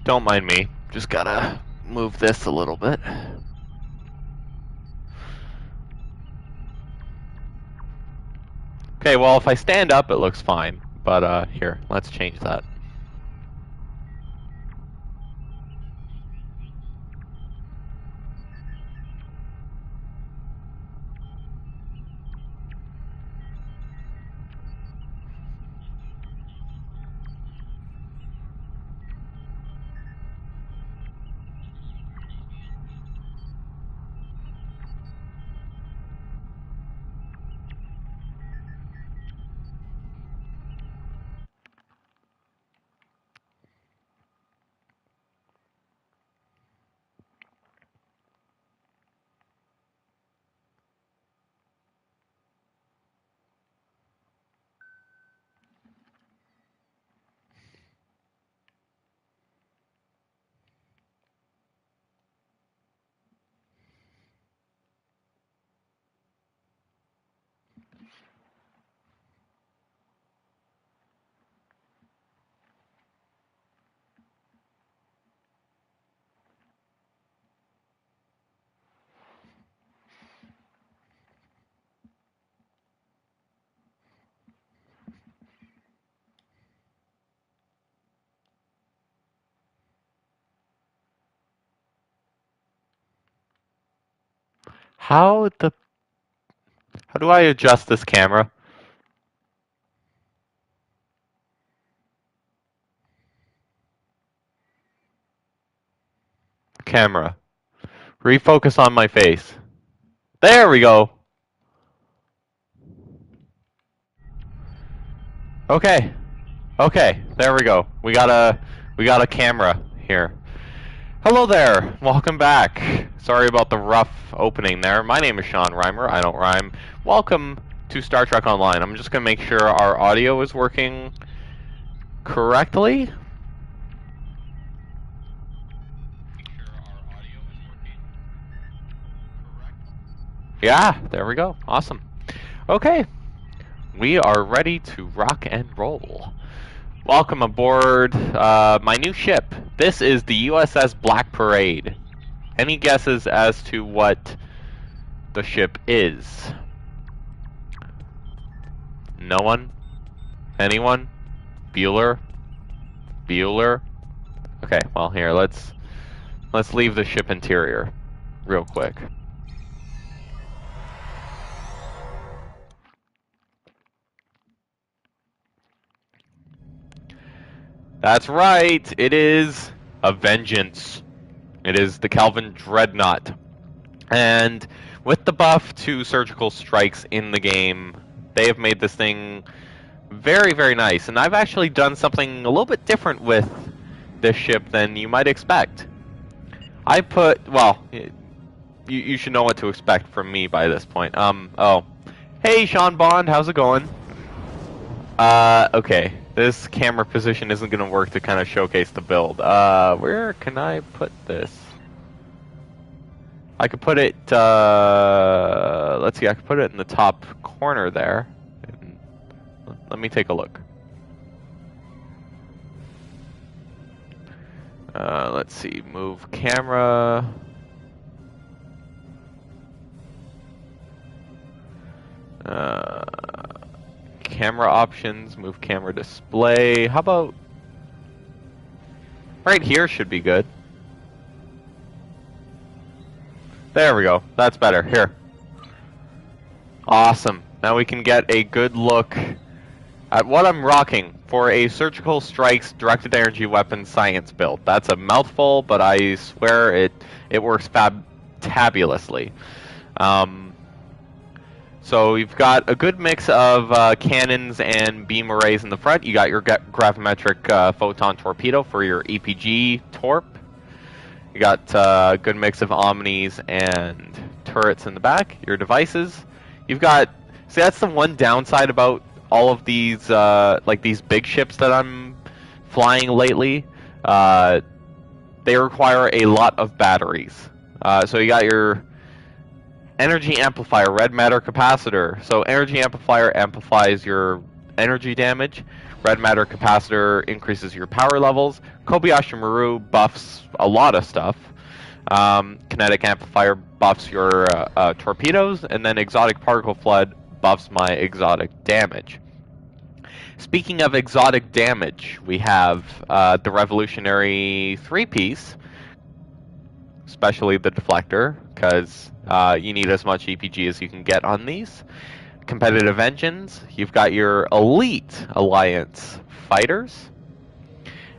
Don't mind me. Just gotta move this a little bit. Okay, well, if I stand up, it looks fine. But, here, let's change that. How do I adjust this camera? Camera. Refocus on my face. There we go. Okay. Okay, there we go. We got a camera here. Hello there. Welcome back. Sorry about the rough opening there. My name is Sean Reimer. I don't rhyme. Welcome to Star Trek Online. I'm just going to make sure our audio is working correctly. Yeah, there we go. Awesome. Okay. We are ready to rock and roll. Welcome aboard my new ship. This is the USS Black Parade. Any guesses as to what the ship is? No one? Anyone? Bueller? Bueller? Okay, well here, let's leave the ship interior real quick. That's right, it is a Vengeance. It is the Calvin Dreadnought. And with the buff to surgical strikes in the game, they have made this thing very, very nice. And I've actually done something a little bit different with this ship than you might expect. I put, well, you should know what to expect from me by this point. Oh. Hey, Sean Bond, how's it going? Okay. This camera position isn't going to work to kind of showcase the build. Where can I put this? I could put it, let's see, I could put it in the top corner there. Let me take a look. Let's see, move camera. Camera options, move camera display. How about right here should be good. There we go. That's better. Here. Awesome. Now we can get a good look at what I'm rocking for a Surgical Strikes Directed Energy Weapon Science build. That's a mouthful, but I swear it works fabulously. So you've got a good mix of cannons and beam arrays in the front. You got your gravimetric photon torpedo for your EPG torp. You got a good mix of omnis and turrets in the back. Your devices. You've got. See, that's the one downside about all of these, like these big ships that I'm flying lately. They require a lot of batteries. So you got your energy amplifier, red matter capacitor. So energy amplifier amplifies your energy damage. Red matter capacitor increases your power levels. Kobayashi Maru buffs a lot of stuff. Kinetic amplifier buffs your torpedoes, and then exotic particle flood buffs my exotic damage. Speaking of exotic damage, we have the revolutionary 3-piece, especially the deflector, because you need as much EPG as you can get on these. Competitive engines, you've got your elite alliance fighters.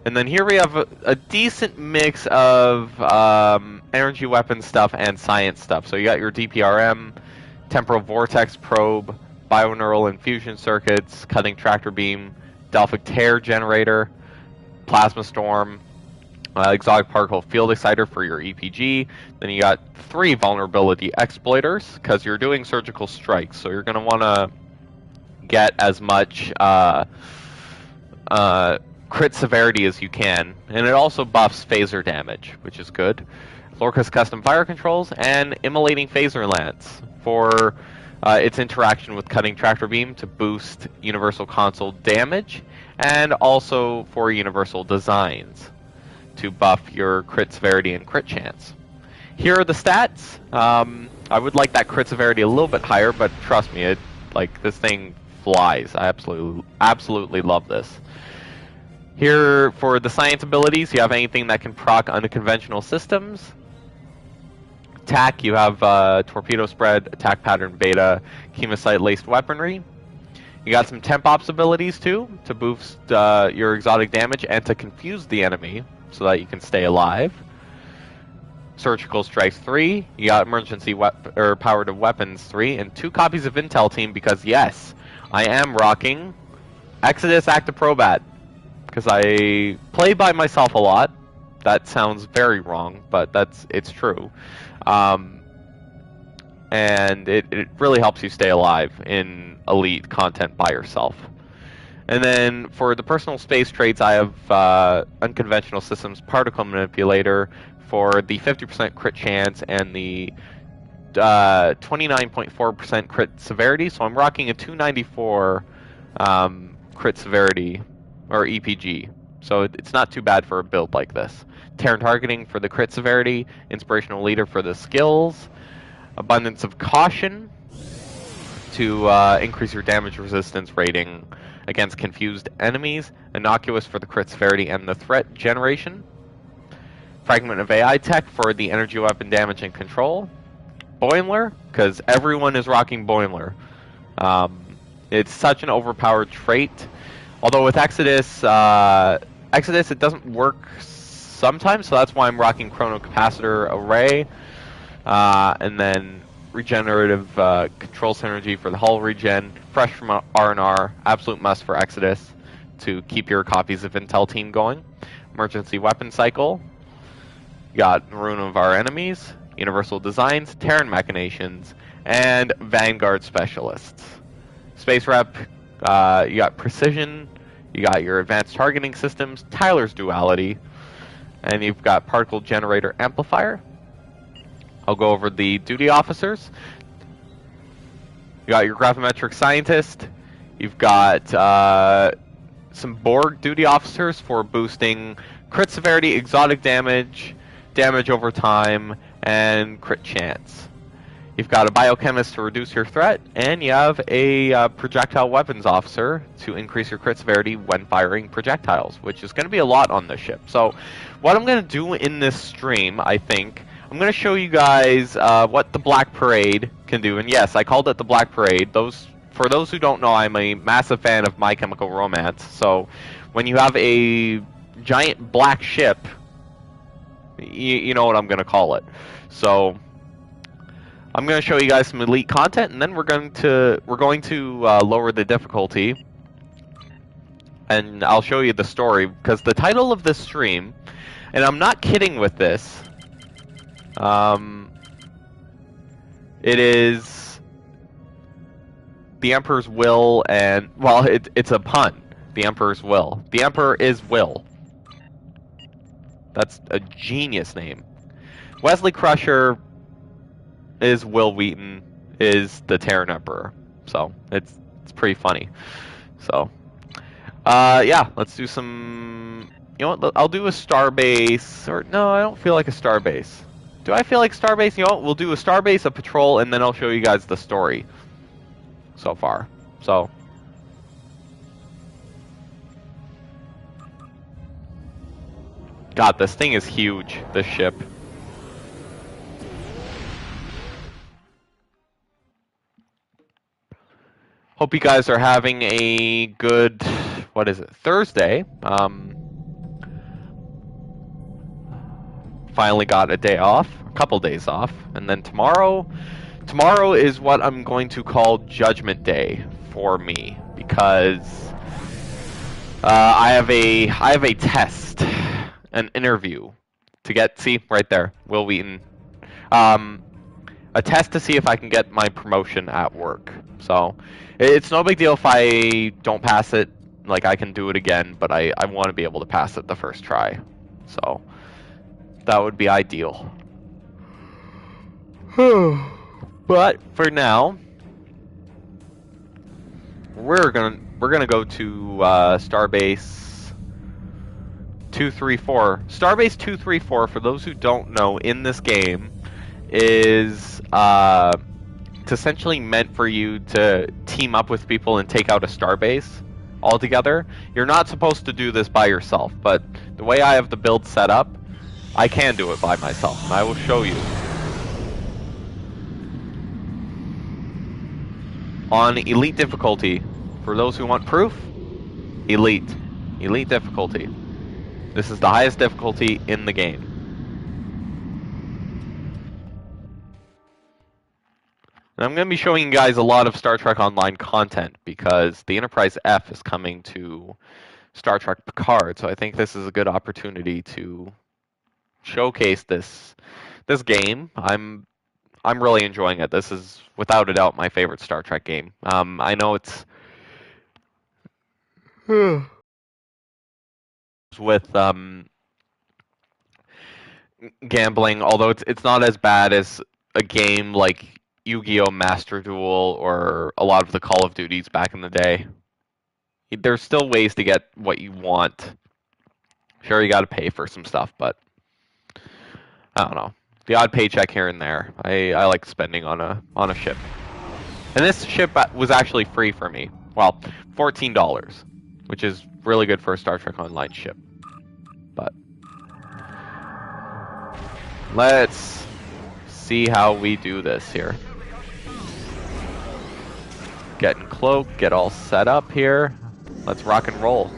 And then here we have a decent mix of energy weapon stuff and science stuff. So you got your DPRM, temporal vortex probe, bioneural infusion circuits, cutting tractor beam, Delphic tear generator, plasma storm, exotic particle field exciter for your EPG. Then you got 3 vulnerability exploiters because you're doing surgical strikes. So you're going to want to get as much crit severity as you can, and it also buffs phaser damage, which is good. Lorca's custom fire controls and immolating phaser lance for its interaction with cutting tractor beam to boost universal console damage, and also for universal designs to buff your crit severity and crit chance. Here are the stats. I would like that crit severity a little bit higher, but trust me, this thing flies. I absolutely love this. Here, for the science abilities, you have anything that can proc unconventional systems. Attack, you have torpedo spread, attack pattern beta, chemosite-laced weaponry. You got some temp ops abilities, too, to boost your exotic damage and to confuse the enemy so that you can stay alive. Surgical strikes 3, you got emergency powered weapons 3, and 2 copies of Intel Team because, yes, I am rocking Exodus Active Probat. Because I play by myself a lot. That sounds very wrong, but it's true. And it really helps you stay alive in elite content by yourself. And then for the personal space traits, I have unconventional systems particle manipulator for the 50% crit chance and the 29.4% crit severity. So I'm rocking a 294 crit severity. Or EPG, so it's not too bad for a build like this. Terran targeting for the crit severity, inspirational leader for the skills, abundance of caution to increase your damage resistance rating against confused enemies, innocuous for the crit severity and the threat generation, fragment of AI tech for the energy weapon damage and control, Boimler, because everyone is rocking Boimler. It's such an overpowered trait. Although with Exodus, it doesn't work sometimes, so that's why I'm rocking Chrono Capacitor Array, and then regenerative control synergy for the hull regen, fresh from R&R, absolute must for Exodus to keep your copies of Intel Team going. Emergency weapon cycle, you got Rune of Our Enemies, Universal Designs, Terran Machinations, and Vanguard Specialists. Space Rep, you got Precision, you got your Advanced Targeting Systems, Tyler's Duality, and you've got Particle Generator Amplifier. I'll go over the duty officers. You got your Gravimetric Scientist, you've got some Borg duty officers for boosting crit severity, exotic damage, damage over time, and crit chance. You've got a biochemist to reduce your threat, and you have a projectile weapons officer to increase your crit severity when firing projectiles, which is going to be a lot on this ship. So what I'm going to do in this stream, I think, I'm going to show you guys what the Black Parade can do. And yes, I called it the Black Parade. For those who don't know, I'm a massive fan of My Chemical Romance. So when you have a giant black ship, you know what I'm going to call it. So I'm going to show you guys some elite content, and then we're going to lower the difficulty, and I'll show you the story, because the title of this stream, and I'm not kidding with this, it is The Emperor's Will, and, well, it's a pun. The Emperor's Will. The Emperor is Will. That's a genius name. Wesley Crusher is Will Wheaton, is the Terran Emperor. So it's pretty funny. So, yeah, let's do some. You know what? I'll do a starbase, or no, I don't feel like a starbase. Do I feel like starbase? You know what? We'll do a starbase, a patrol, and then I'll show you guys the story so far. So. God, this thing is huge, this ship. Hope you guys are having a good, what is it, Thursday. Finally got a day off, a couple days off, and then tomorrow is what I'm going to call Judgment Day for me, because I have a test, an interview to get. See right there, Will Wheaton. A test to see if I can get my promotion at work. So it's no big deal if I don't pass it. Like, I can do it again, but I want to be able to pass it the first try. So that would be ideal. But for now, we're gonna go to Starbase 234. Starbase 234, for those who don't know, in this game is it's essentially meant for you to team up with people and take out a starbase all together. You're not supposed to do this by yourself, but the way I have the build set up, I can do it by myself, and I will show you. On Elite difficulty, for those who want proof, Elite difficulty. This is the highest difficulty in the game. And I'm going to be showing you guys a lot of Star Trek Online content, because the Enterprise F is coming to Star Trek Picard, so I think this is a good opportunity to showcase this game. I'm really enjoying it. This is without a doubt my favorite Star Trek game. I know it's with gambling, although it's not as bad as a game like Yu-Gi-Oh! Master Duel or a lot of the Call of Duties back in the day. There's still ways to get what you want. Sure, you got to pay for some stuff, but I don't know. The odd paycheck here and there. I like spending on a ship. And this ship was actually free for me. Well, $14, which is really good for a Star Trek Online ship. But let's see how we do this here. Getting cloaked, get all set up here. Let's rock and roll.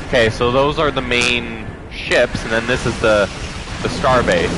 Okay, so those are the main ships, and then this is the starbase.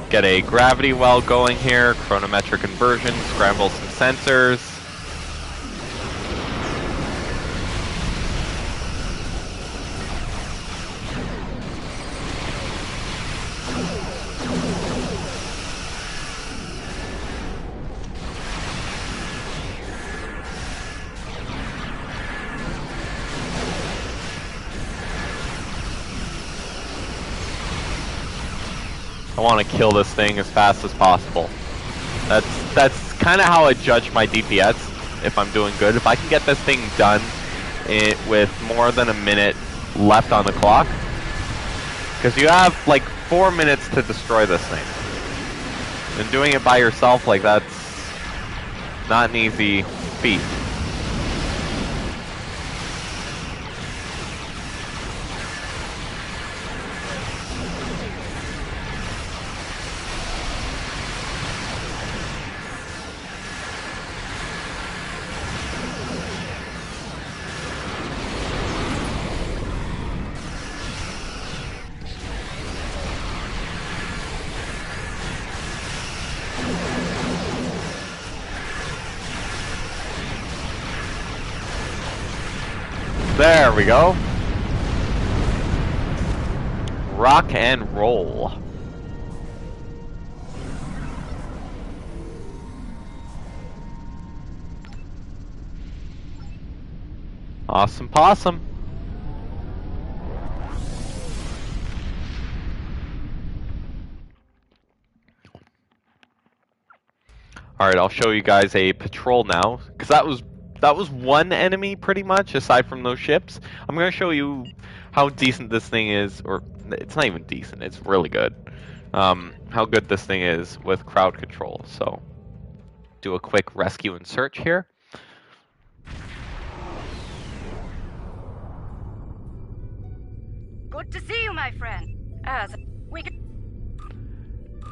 Get a gravity well going here, chronometric inversion, scramble some sensors. I want to kill this thing as fast as possible. That's kind of how I judge my DPS if I'm doing good. If I can get this thing done with more than a minute left on the clock, because you have like 4 minutes to destroy this thing, and doing it by yourself, like, that's not an easy feat. There we go. Rock and roll. Awesome possum. Alright, I'll show you guys a patrol now, because that was one enemy pretty much, aside from those ships. I'm going to show you how decent this thing is, or it's not even decent, it's really good. How good this thing is with crowd control. So, do a quick rescue and search here. Good to see you, my friend. As we can...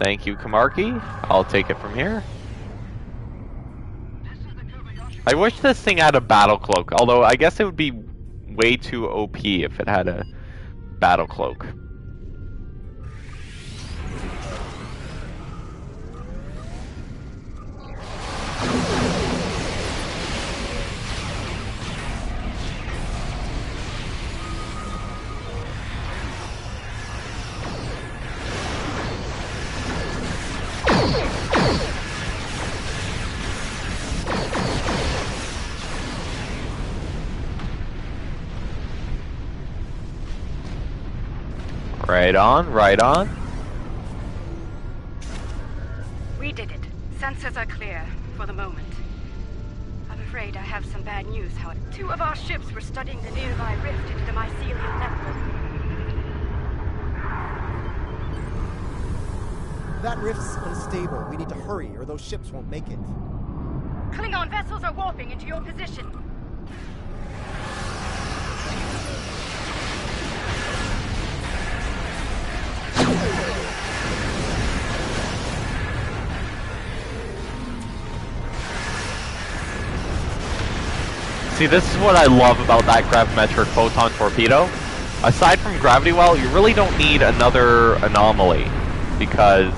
Thank you, Kamarki. I'll take it from here. I wish this thing had a battle cloak, although I guess it would be way too OP if it had a battle cloak. Right on, right on. We did it. Sensors are clear for the moment. I'm afraid I have some bad news, however. 2 of our ships were studying the nearby rift into the mycelial network. That rift's unstable. We need to hurry, or those ships won't make it. Klingon vessels are warping into your position. See, this is what I love about that gravimetric photon torpedo. Aside from gravity well, you really don't need another anomaly, because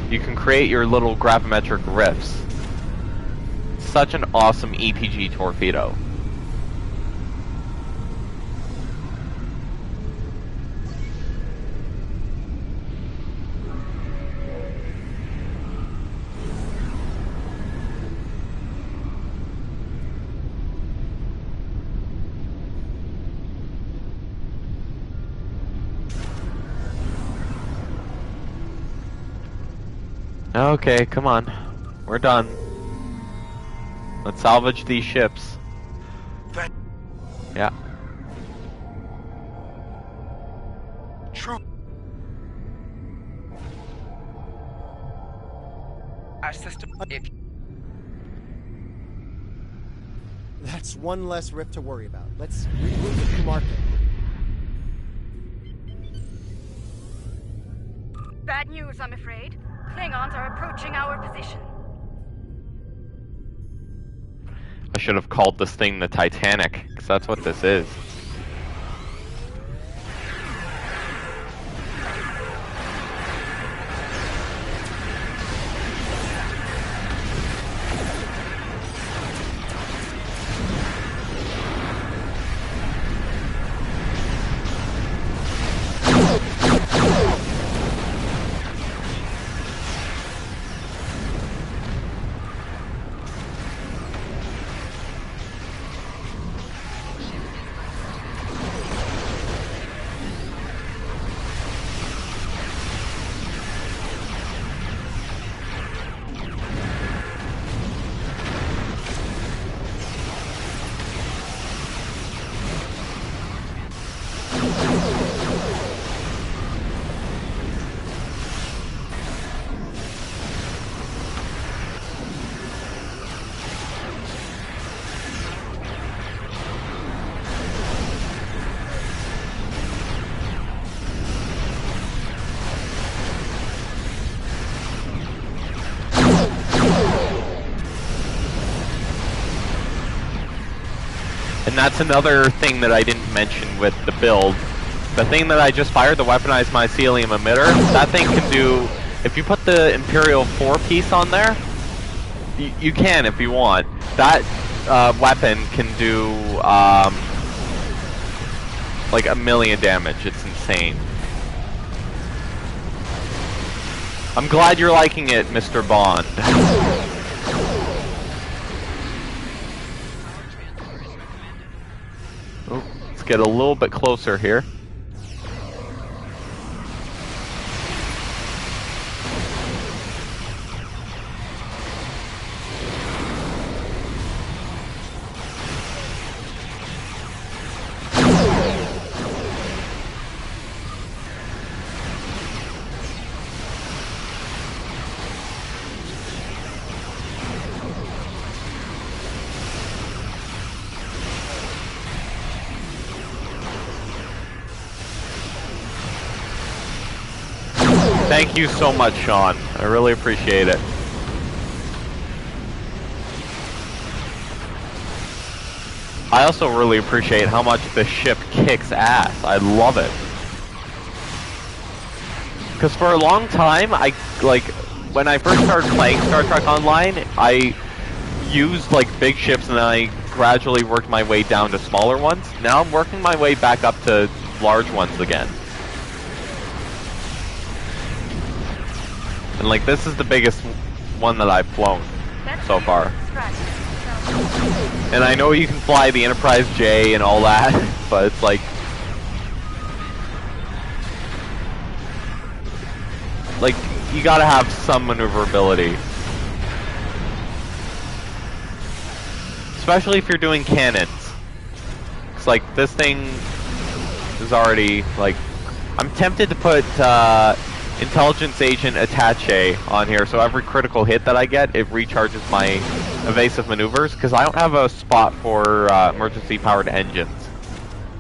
you can create your little gravimetric rifts. Such an awesome EPG torpedo. Okay, come on. We're done. Let's salvage these ships. Yeah. True. Our system. That's one less rift to worry about. Let's regroup the market. Bad news, I'm afraid. Klingons are approaching our position. I should have called this thing the Titanic, because that's what this is. And that's another thing that I didn't mention with the build. The thing that I just fired, the weaponized mycelium emitter, that thing can do, if you put the Imperial 4-piece on there, you can if you want. That weapon can do like 1,000,000 damage. It's insane. I'm glad you're liking it, Mr. Bond. Oh, let's get a little bit closer here. Thank you so much, Sean. I really appreciate it. I also really appreciate how much the ship kicks ass. I love it. Because for a long time, when I first started playing Star Trek Online, I used like big ships and then I gradually worked my way down to smaller ones. Now I'm working my way back up to large ones again. And like this is the biggest one that I've flown so far. And I know you can fly the Enterprise J and all that, but it's like you gotta have some maneuverability. Especially if you're doing cannons. It's like this thing is already like, I'm tempted to put Intelligence Agent Attache on here, so every critical hit that I get, it recharges my evasive maneuvers, because I don't have a spot for emergency powered engines.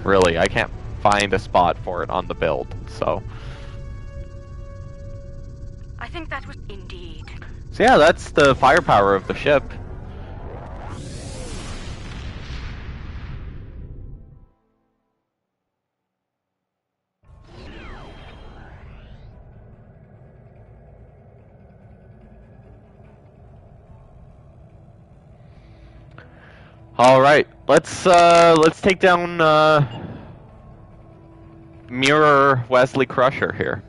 Really, I can't find a spot for it on the build, so. I think that was indeed. So yeah, that's the firepower of the ship. All right, let's take down Mirror Wesley Crusher here.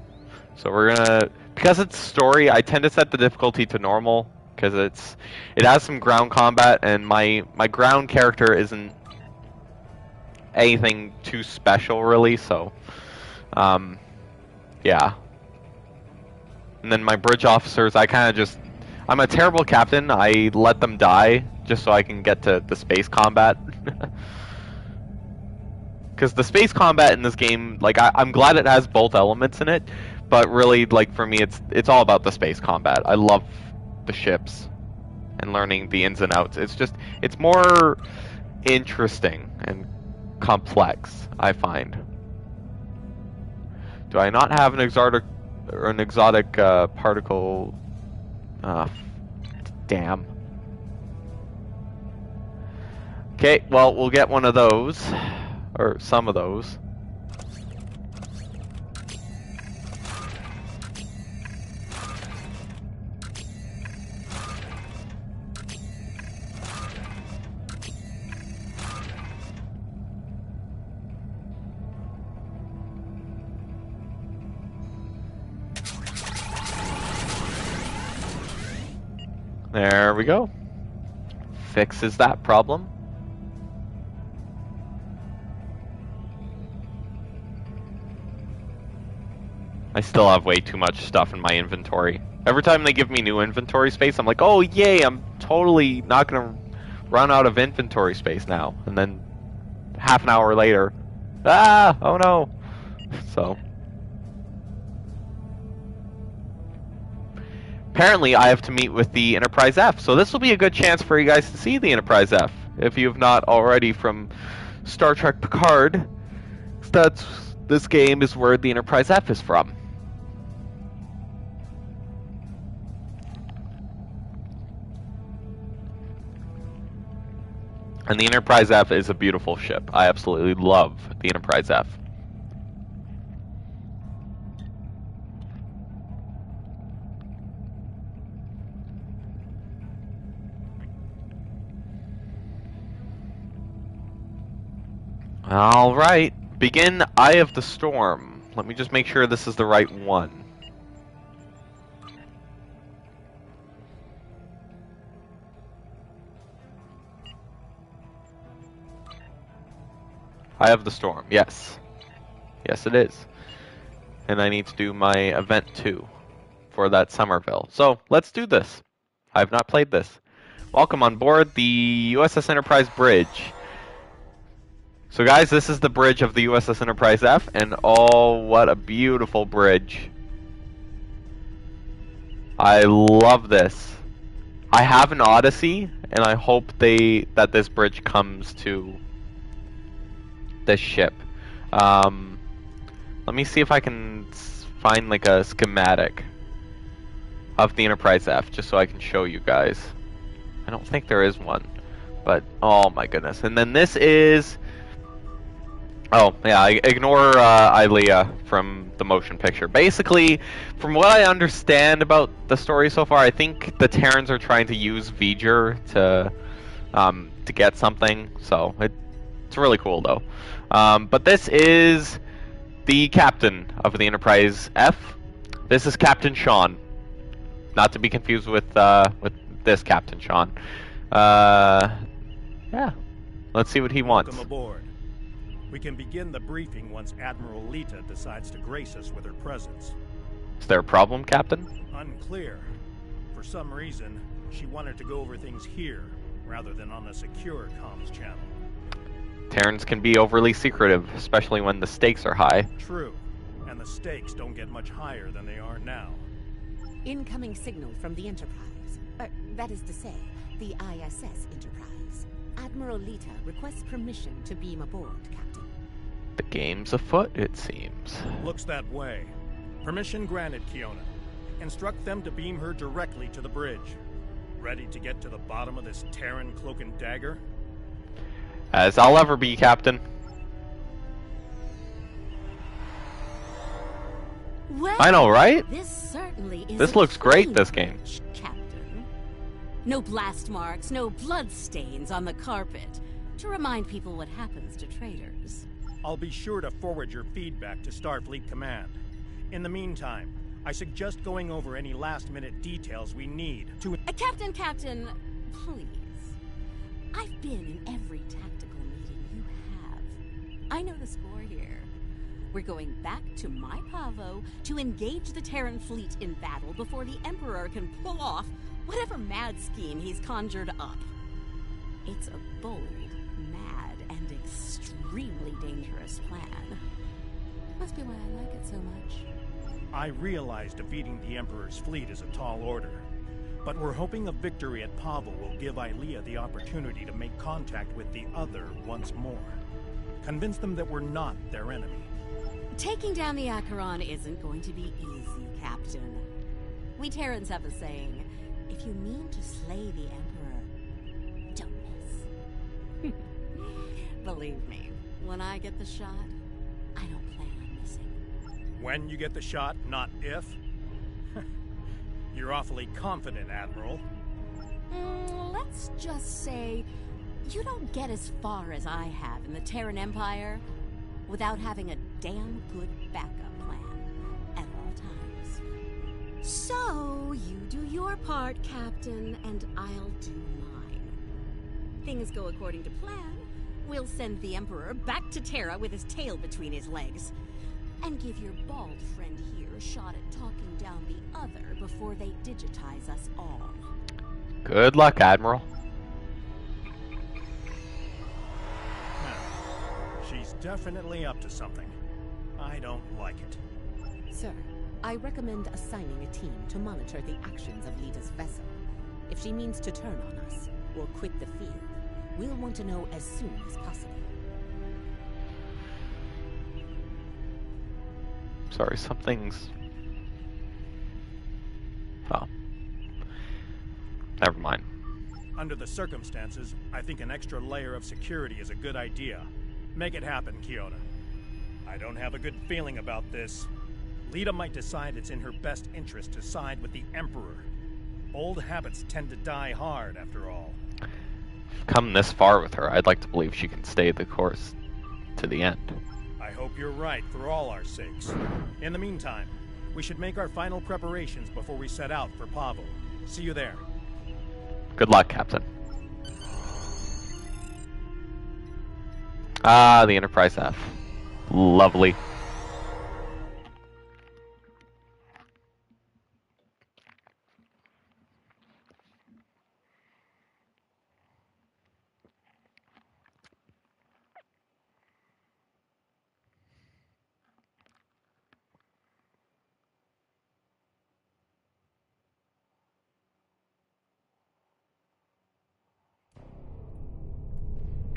So we're gonna, because it's story, I tend to set the difficulty to normal because it has some ground combat, and my ground character isn't anything too special really. So, yeah. And then my bridge officers, I'm a terrible captain. I let them die just so I can get to the space combat. Because the space combat in this game, like, I'm glad it has both elements in it, but really, like, for me, it's all about the space combat. I love the ships and learning the ins and outs. It's more interesting and complex, I find. Do I not have an exotic particle? Damn. Okay, well, we'll get one of those. Or some of those. There we go. Fixes that problem. I still have way too much stuff in my inventory. Every time they give me new inventory space, I'm like, oh yay, I'm totally not gonna run out of inventory space now. And then half an hour later, oh no. So apparently I have to meet with the Enterprise F, so this will be a good chance for you guys to see the Enterprise F, if you have not already from Star Trek Picard. This game is where the Enterprise F is from. And the Enterprise F is a beautiful ship. I absolutely love the Enterprise F. Alright, begin Eye of the Storm. Let me just make sure this is the right one. Eye of the Storm, yes. Yes, it is. And I need to do my event 2 for that Somerville. So, let's do this. I have not played this. Welcome on board the USS Enterprise bridge. So guys, this is the bridge of the USS Enterprise F, and oh, what a beautiful bridge. I love this. I have an Odyssey, and I hope that this bridge comes to this ship. Let me see if I can find like a schematic of the Enterprise F, just so I can show you guys. I don't think there is one, but oh my goodness. And then this is... Oh, yeah, ignore Ilea from the motion picture. Basically, from what I understand about the story so far, I think the Terrans are trying to use V'ger to get something, so it's really cool, though. But this is the captain of the Enterprise F. This is Captain Sean. Not to be confused with this Captain Sean. Yeah, let's see what he wants. Welcome aboard. We can begin the briefing once Admiral Lita decides to grace us with her presence. Is there a problem, Captain? Unclear. For some reason, she wanted to go over things here, rather than on a secure comms channel. Terrans can be overly secretive, especially when the stakes are high. True. And the stakes don't get much higher than they are now. Incoming signal from the Enterprise. That is to say, the ISS Enterprise. Admiral Lita requests permission to beam aboard, Captain. The game's afoot, it seems. Looks that way. Permission granted, Kiona. Instruct them to beam her directly to the bridge. Ready to get to the bottom of this Terran cloak and dagger? As I'll ever be, Captain. Well, I know, right? This certainly is. This looks great, this game. Captain. No blast marks, no blood stains on the carpet, to remind people what happens to traitors. I'll be sure to forward your feedback to Starfleet Command. In the meantime, I suggest going over any last-minute details we need to... Captain, please. I've been in every tactical meeting you have. I know the score here. We're going back to my Pavo to engage the Terran fleet in battle before the Emperor can pull off whatever mad scheme he's conjured up. It's a bold, mad, and extremely dangerous plan. Must be why I like it so much. I realize defeating the Emperor's fleet is a tall order, but we're hoping a victory at Pavo will give Ilea the opportunity to make contact with the other once more. Convince them that we're not their enemy. Taking down the Acheron isn't going to be easy, Captain. We Terrans have a saying, if you mean to slay the Emperor, don't miss. Believe me, when I get the shot, I don't plan on missing. When you get the shot, not if? You're awfully confident, Admiral. Let's just say, you don't get as far as I have in the Terran Empire without having a damn good backup plan at all times. So, you do your part, Captain, and I'll do mine. Things go according to plan, we'll send the Emperor back to Terra with his tail between his legs, and give your bald friend here a shot at talking down the other before they digitize us all. Good luck, Admiral. She's definitely up to something. I don't like it. Sir, I recommend assigning a team to monitor the actions of Lita's vessel. If she means to turn on us or quit the field, we'll want to know as soon as possible. Sorry, something's... Oh. Never mind. Under the circumstances, I think an extra layer of security is a good idea. Make it happen, Kyoto. I don't have a good feeling about this. Lita might decide it's in her best interest to side with the Emperor. Old habits tend to die hard, after all. Come this far with her, I'd like to believe she can stay the course to the end. I hope you're right for all our sakes. In the meantime, we should make our final preparations before we set out for Pavo. See you there. Good luck, Captain. Ah, the Enterprise F. Lovely.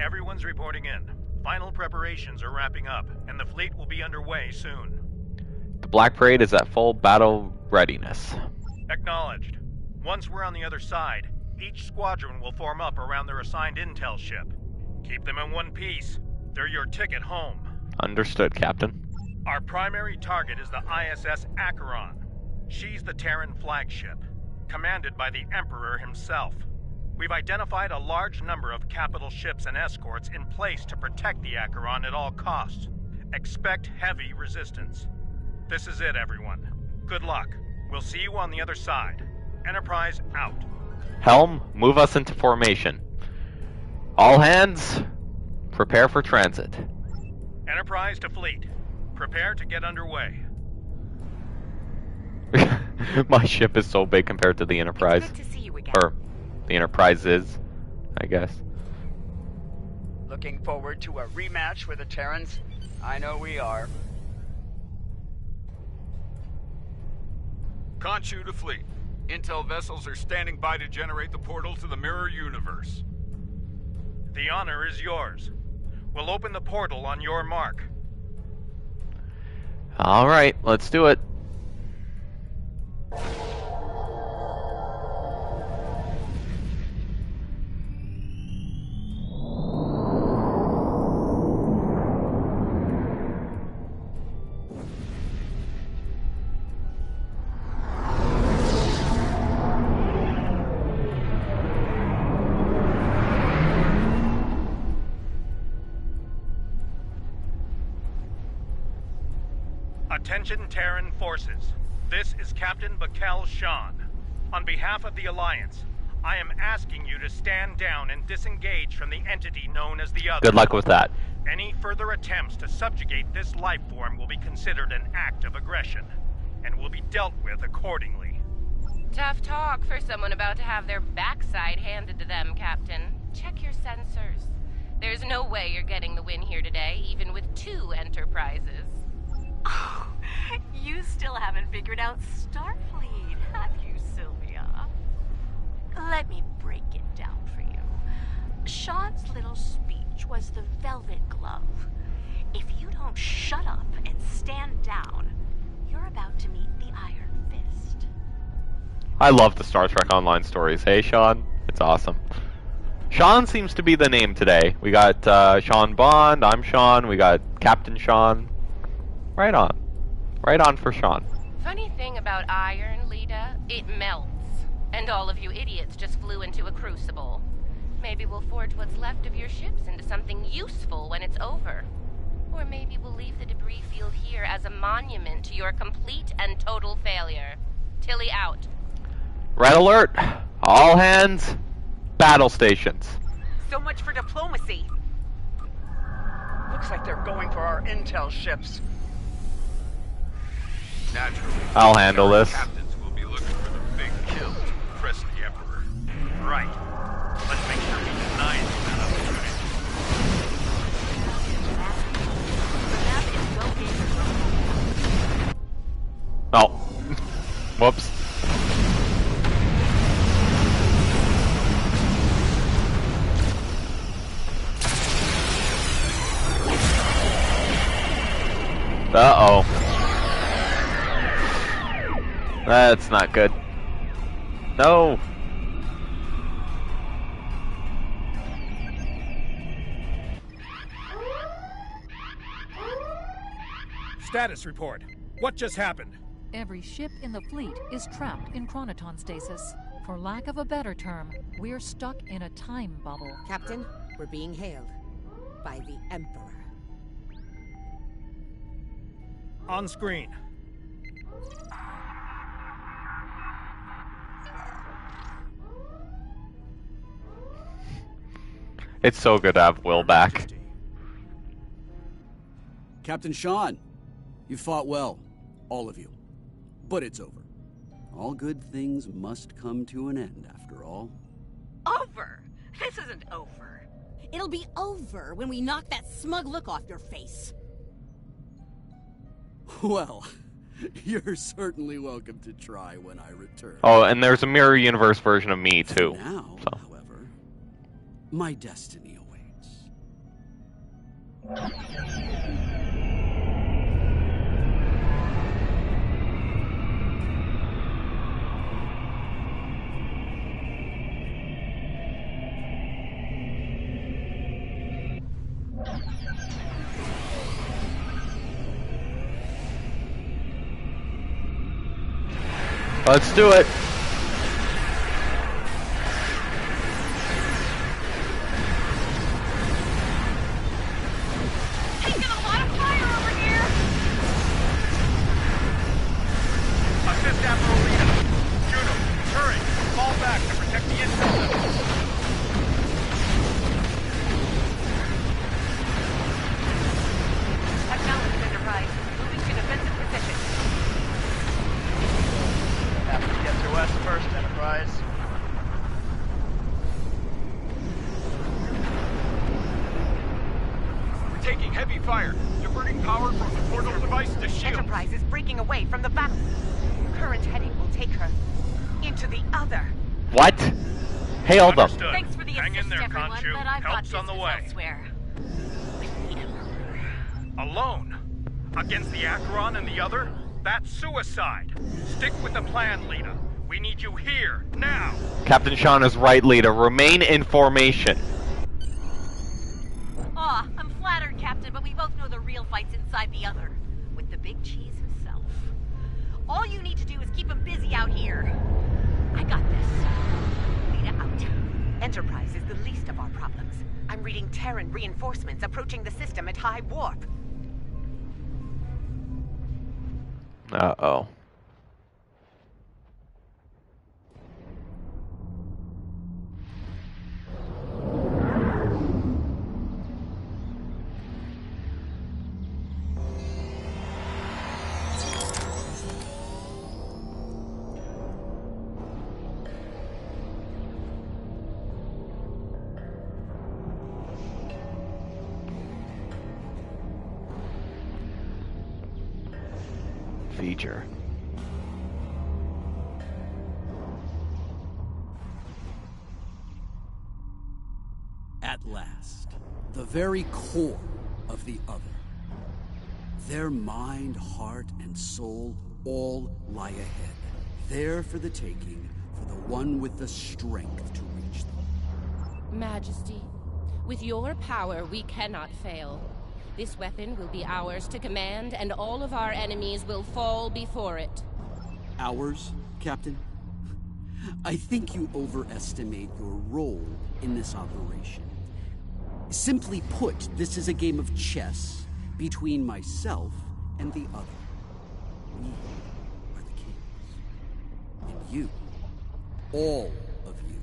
Everyone's reporting in. Final preparations are wrapping up, and the fleet will be underway soon. The Black Parade is at full battle readiness. Acknowledged. Once we're on the other side, each squadron will form up around their assigned intel ship. Keep them in one piece. They're your ticket home. Understood, Captain. Our primary target is the ISS Acheron. She's the Terran flagship, commanded by the Emperor himself. We've identified a large number of capital ships and escorts in place to protect the Acheron at all costs. Expect heavy resistance. This is it, everyone. Good luck. We'll see you on the other side. Enterprise out. Helm, move us into formation. All hands, prepare for transit. Enterprise to fleet. Prepare to get underway. My ship is so big compared to the Enterprise. It's good to see you again. Or, the Enterprise is, I guess. Looking forward to a rematch with the Terrans? I know we are. Khonshu to fleet. Intel vessels are standing by to generate the portal to the mirror universe. The honor is yours. We'll open the portal on your mark. Alright, let's do it. Attention Terran forces. This is Captain Bakel Shan. On behalf of the Alliance, I am asking you to stand down and disengage from the entity known as the Other. Good luck with that. Any further attempts to subjugate this life form will be considered an act of aggression, and will be dealt with accordingly. Tough talk for someone about to have their backside handed to them, Captain. Check your sensors. There's no way you're getting the win here today, even with 2 Enterprises. Oh, you still haven't figured out Starfleet, have you, Sylvia? Let me break it down for you. Sean's little speech was the velvet glove. If you don't shut up and stand down, you're about to meet the Iron Fist. I love the Star Trek Online stories. Hey, Sean. It's awesome. Sean seems to be the name today. We got Sean Bond, I'm Sean, we got Captain Sean. Right on. Right on for Sean. Funny thing about iron, Lita, it melts. And all of you idiots just flew into a crucible. Maybe we'll forge what's left of your ships into something useful when it's over. Or maybe we'll leave the debris field here as a monument to your complete and total failure. Tilly out. Red alert! All hands, battle stations. So much for diplomacy. Looks like they're going for our intel ships. Naturally, I'll handle this. Captains will be looking for the big kill to impress the Emperor. Right. Let's make sure we deny them that opportunity. Oh. Whoops. Uh-oh. That's not good. No. Status report. What just happened? Every ship in the fleet is trapped in chronoton stasis. For lack of a better term, we're stuck in a time bubble. Captain, we're being hailed by the Emperor. On screen. It's so good to have Will back. Captain Sean, you fought well. All of you. But it's over. All good things must come to an end, after all. Over? This isn't over. It'll be over when we knock that smug look off your face. Well, you're certainly welcome to try when I return. Oh, and there's a mirror universe version of me, too. For now, so. however, my destiny awaits. Let's do it. Taking a lot of fire over here. Assist Admiral Lita. Juno, Turing, fall back to protect the intel. Acknowledged, Enterprise. Moving to defensive position. Have to get to us first, Enterprise. We're taking heavy fire. Diverting power from the portal device to shield. Enterprise is breaking away from the battle. Current heading will take her into the other. What? Hail them. Understood. Thanks for the Hang assist, in there, everyone, Khonshu. but I've got Help's on the business way. elsewhere. Alone? Against the Acheron and the other? That's suicide. Stick with the plan, Lita. We need you here, now. Captain Sean is right, Lita. Remain in formation. Aw, I'm flattered, Captain, but we both know the real fight's inside the other. With the big cheese himself. All you need to do is keep him busy out here. I got this. Lita out. Enterprise is the least of our problems. I'm reading Terran reinforcements approaching the system at high warp. Uh-oh. Feature. At last, the very core of the other. Their mind, heart, and soul all lie ahead. There for the taking, for the one with the strength to reach them. Majesty, with your power, we cannot fail. This weapon will be ours to command, and all of our enemies will fall before it. Ours, Captain? I think you overestimate your role in this operation. Simply put, this is a game of chess between myself and the other. We are the kings. And you, all of you,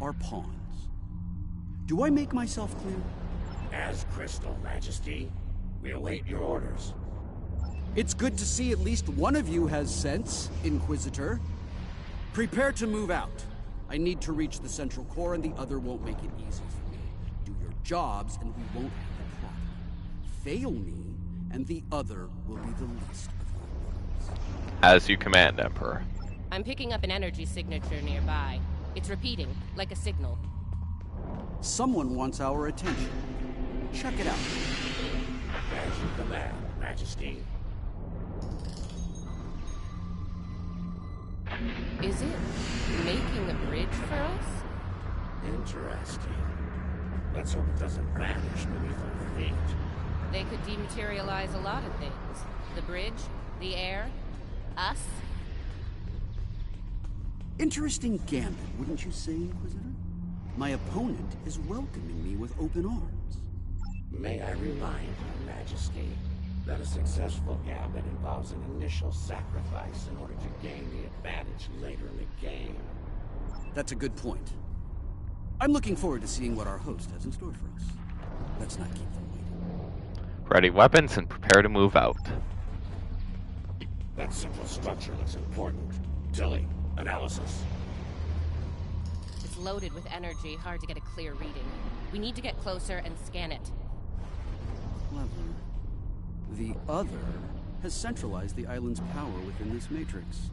are pawns. Do I make myself clear? As crystal, Majesty. We await your orders. It's good to see at least one of you has sense, Inquisitor. Prepare to move out. I need to reach the central core, and the other won't make it easy for me. Do your jobs, and we won't have a problem. Fail me, and the other will be the least of your worries. As you command, Emperor. I'm picking up an energy signature nearby. It's repeating, like a signal. Someone wants our attention. Check it out. As you command, Majesty. Is it making a bridge for us? Interesting. Let's hope it doesn't vanish beneath our feet. They could dematerialize a lot of things. The bridge, the air, us. Interesting gambit, wouldn't you say, Inquisitor? My opponent is welcoming me with open arms. May I remind Your Majesty that a successful gambit involves an initial sacrifice in order to gain the advantage later in the game. That's a good point. I'm looking forward to seeing what our host has in store for us. Let's not keep them waiting. Ready weapons and prepare to move out. That central structure looks important. Tilly, analysis. It's loaded with energy, hard to get a clear reading. We need to get closer and scan it. Clever. The other has centralized the island's power within this matrix.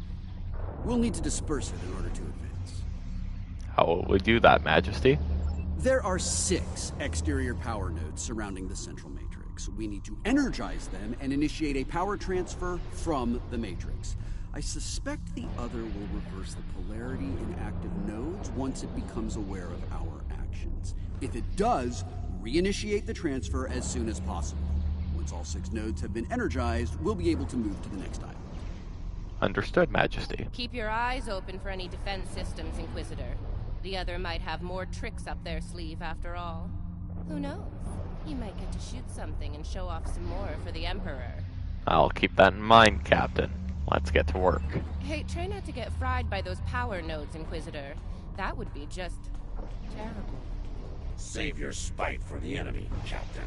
We'll need to disperse it in order to advance. How will we do that, Majesty? There are 6 exterior power nodes surrounding the central matrix. We need to energize them and initiate a power transfer from the matrix. I suspect the other will reverse the polarity in active nodes once it becomes aware of our actions. If it does, reinitiate the transfer as soon as possible. Once all 6 nodes have been energized, we'll be able to move to the next island. Understood, Majesty. Keep your eyes open for any defense systems, Inquisitor. The other might have more tricks up their sleeve after all. Who knows? You might get to shoot something and show off some more for the Emperor. I'll keep that in mind, Captain. Let's get to work. Hey, try not to get fried by those power nodes, Inquisitor. That would be just terrible. Save your spite for the enemy, Captain.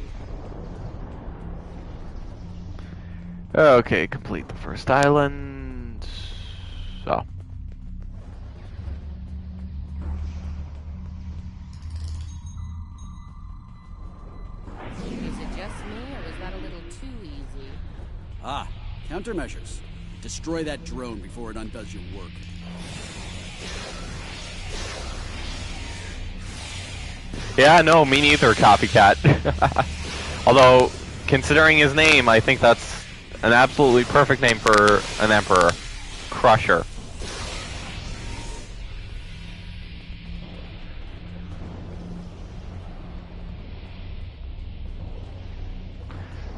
Okay, complete the first island. So. Is it just me, or was that a little too easy? Ah, countermeasures. Destroy that drone before it undoes your work. Yeah, no, me neither, Copycat. Although, considering his name, I think that's an absolutely perfect name for an Emperor. Crusher.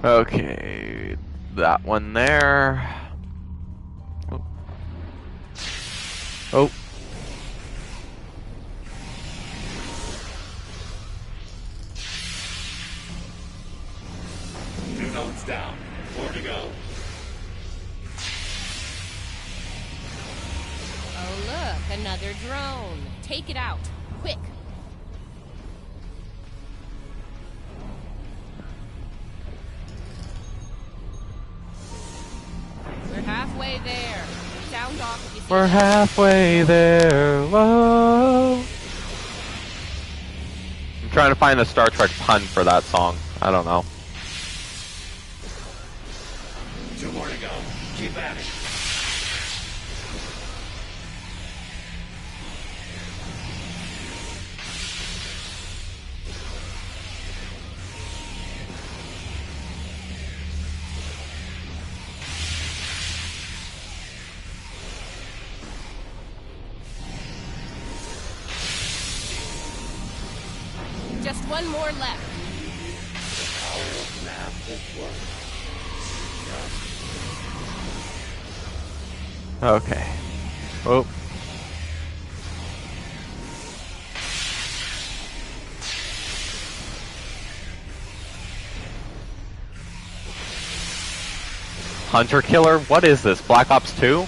Okay, that one there. Oh. Oh. Two nodes down. 4 to go. Oh look, another drone. Take it out, quick. We're halfway there. Sound off if you see We're it. halfway there. Whoa. I'm trying to find a Star Trek pun for that song. I don't know. 2 more to go. Keep at it. Just one more left. Okay. Oh. Hunter Killer? What is this? Black Ops 2?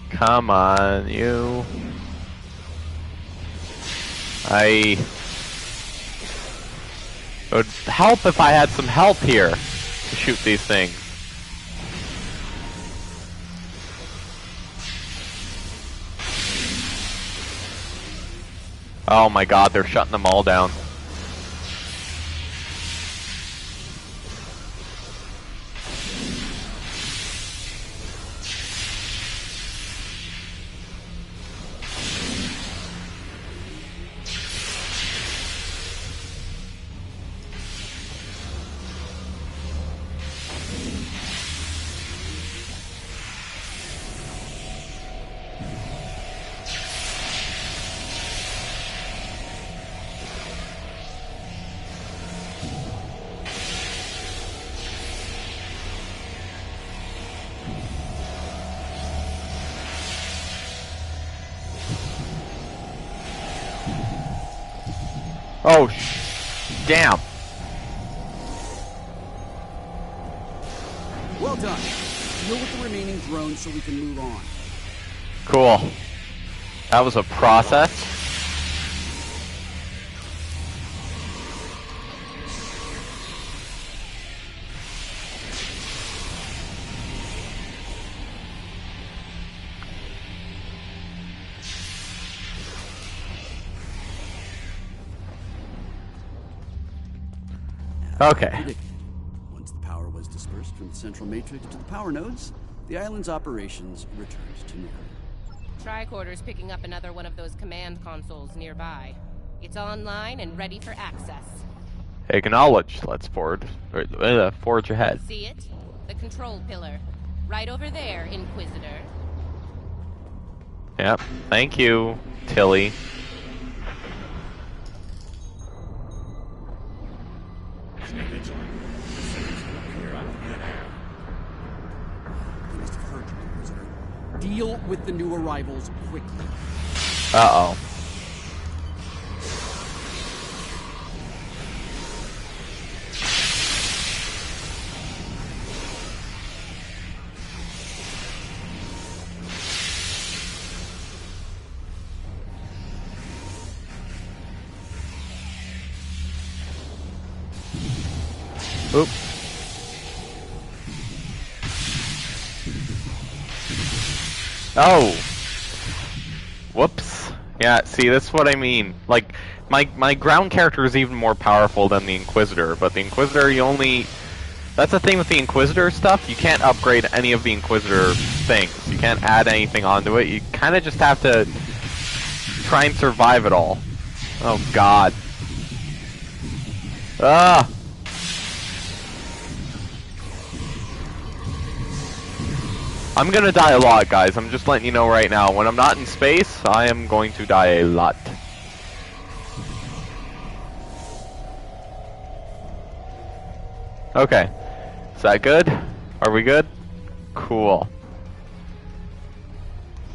Come on, you. It would help if I had some help here to shoot these things. Oh my god, they're shutting them all down. Oh, damn. Well done. Deal with the remaining drones so we can move on. Cool. That was a process. Okay. Once the power was dispersed from the central matrix to the power nodes, the island's operations returned to normal. Tricorder's picking up another one of those command consoles nearby. It's online and ready for access. Acknowledge. Let's forge ahead. See it? The control pillar. Right over there, Inquisitor. Yep. Thank you, Tilly. Deal with the new arrivals quickly. Uh-oh. Oop. Oh. Whoops. Yeah, see, that's what I mean. Like, my ground character is even more powerful than the Inquisitor, but the Inquisitor, you only... That's the thing with the Inquisitor stuff, you can't upgrade any of the Inquisitor things. You can't add anything onto it. You kind of just have to try and survive it all. Oh, God. Ah! I'm gonna die a lot, guys. I'm just letting you know right now. When I'm not in space, I am going to die a lot. Okay. Is that good? Are we good? Cool.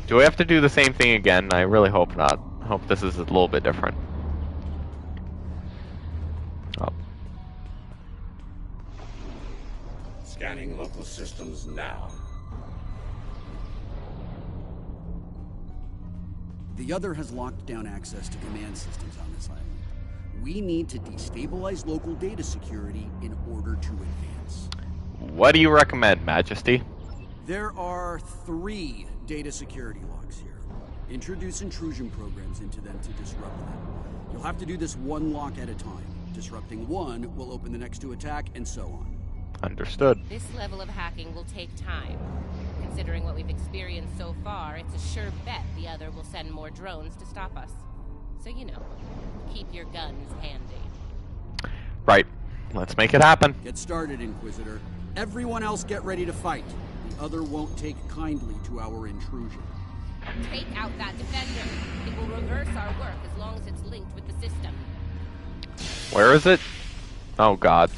Do we have to do the same thing again? I really hope not. I hope this is a little bit different. Oh. Scanning local systems now. The other has locked down access to command systems on this island. We need to destabilize local data security in order to advance. What do you recommend, Majesty? There are 3 data security locks here. Introduce intrusion programs into them to disrupt them. You'll have to do this one lock at a time. Disrupting one will open the next to attack, and so on. Understood. This level of hacking will take time. Considering what we've experienced so far, it's a sure bet the other will send more drones to stop us. So, you know, keep your guns handy. Right. Let's make it happen. Get started, Inquisitor. Everyone else get ready to fight. The other won't take kindly to our intrusion. Take out that defender. It will reverse our work as long as it's linked with the system. Where is it? Oh, God.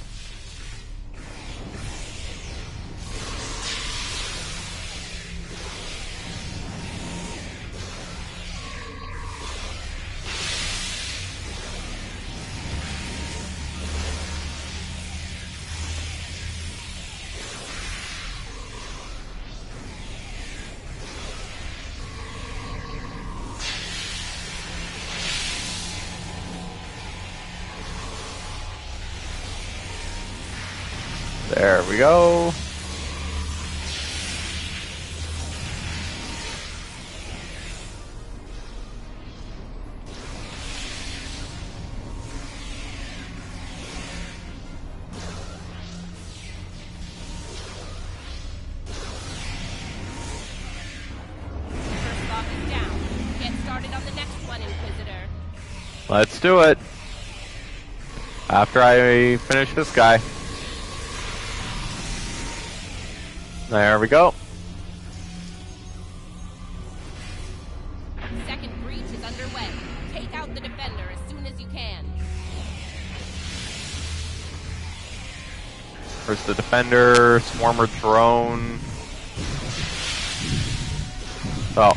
There we go. First lock is down. Get started on the next one, Inquisitor. Let's do it. After I finish this guy. There we go. Second breach is underway. Take out the defender as soon as you can. Where's the defender? Swarmer drone. Oh.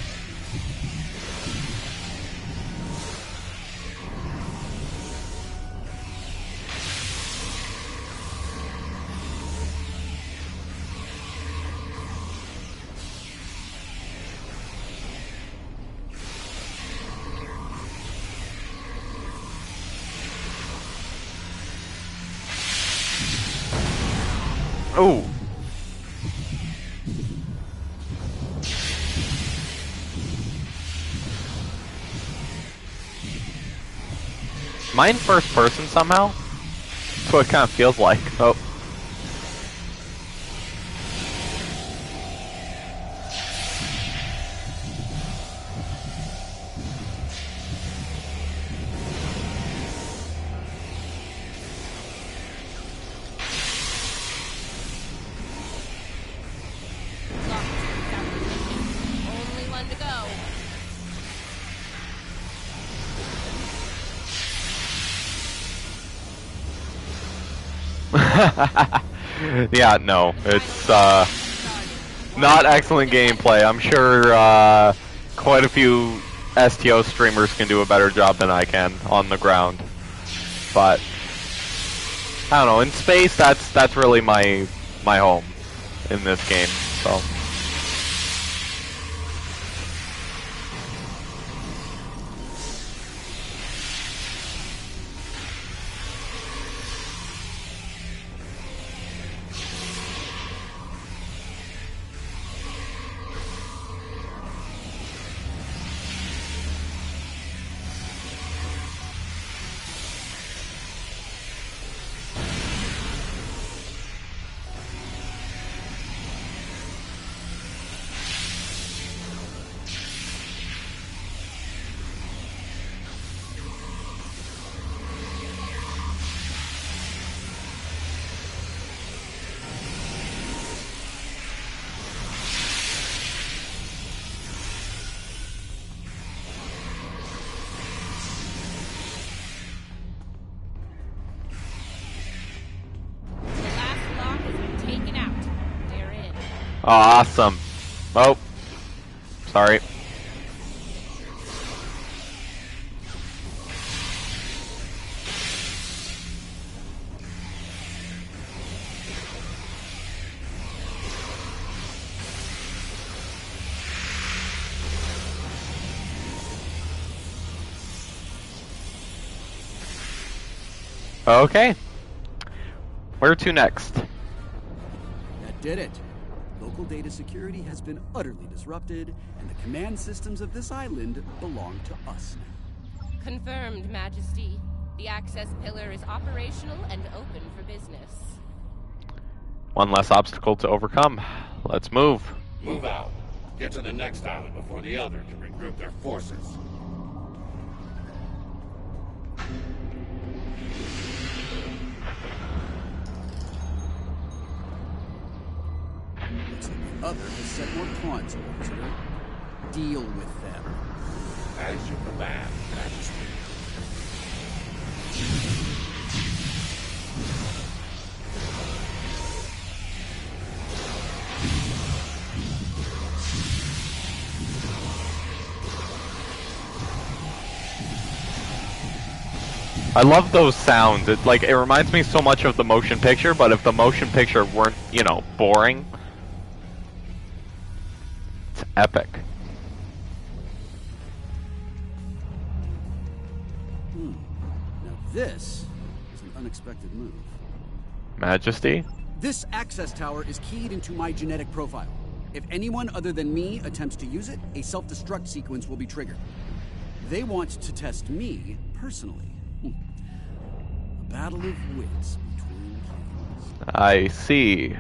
Ooh. Am I in first person somehow? That's what it kind of feels like. Oh. Only one to go. Yeah, no, it's not excellent gameplay. I'm sure quite a few STO streamers can do a better job than I can on the ground. But I don't know, in space that's really my home in this game. So awesome. Oh, sorry. Okay. Where to next? That did it. Local data security has been utterly disrupted, and the command systems of this island belong to us now. Confirmed, Majesty. The access pillar is operational and open for business. One less obstacle to overcome. Let's move. Move out. Get to the next island before the other can regroup their forces. Looks like the other has set more pawns towards her. Deal with them. As you command, Majesty. I love those sounds. It reminds me so much of the motion picture, but if the motion picture weren't, you know, boring, it's epic. Now this is an unexpected move. Majesty? This access tower is keyed into my genetic profile. If anyone other than me attempts to use it, a self-destruct sequence will be triggered. They want to test me personally. A battle of wits between kings. I see.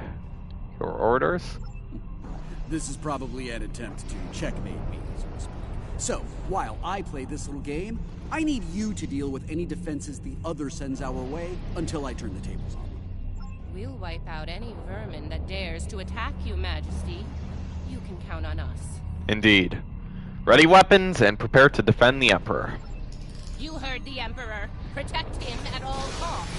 Your orders? This is probably an attempt to checkmate me, so to speak. So, while I play this little game, I need you to deal with any defenses the other sends our way until I turn the tables on them. We'll wipe out any vermin that dares to attack you, Majesty. You can count on us. Indeed. Ready weapons and prepare to defend the Emperor. You heard the Emperor. Protect him at all costs.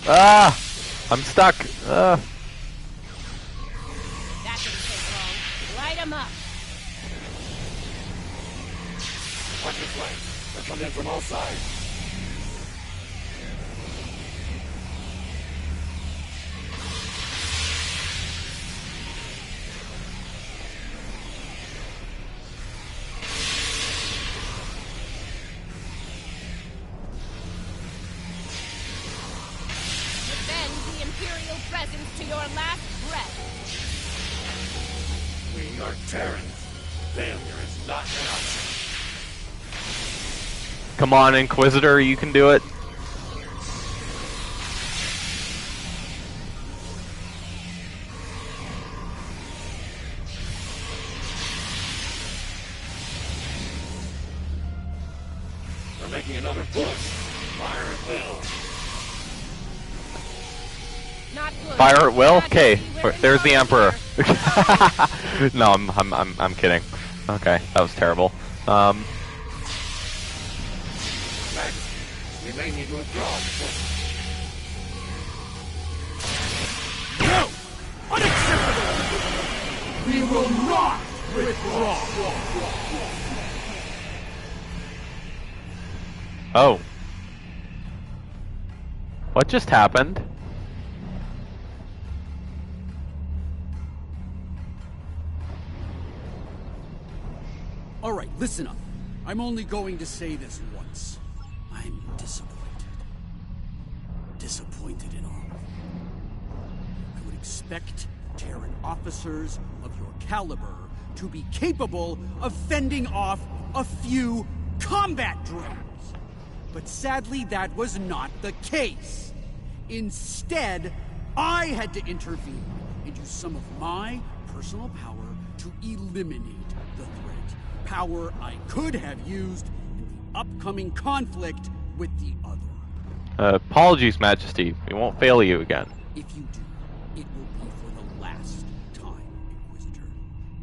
Ah! I'm stuck. That didn't take long. Light him up. Watch your flank. They're coming in from all sides. are Terrans. Failure is not an option. Come on, Inquisitor, you can do it. They're making another push. Fire at will. Not good. Fire at will? Okay, there's the Emperor. No, I'm kidding. Okay, that was terrible. We may need to withdraw. No! Unacceptable! We will not withdraw! Oh. What just happened? Alright, listen up. I'm only going to say this once. I'm disappointed. Disappointed in all of you. I would expect Terran officers of your caliber to be capable of fending off a few combat drones. But sadly, that was not the case. Instead, I had to intervene and use some of my personal power to eliminate the threat. Power I could have used in the upcoming conflict with the other. Apologies, Majesty. We won't fail you again. If you do, it will be for the last time, Inquisitor.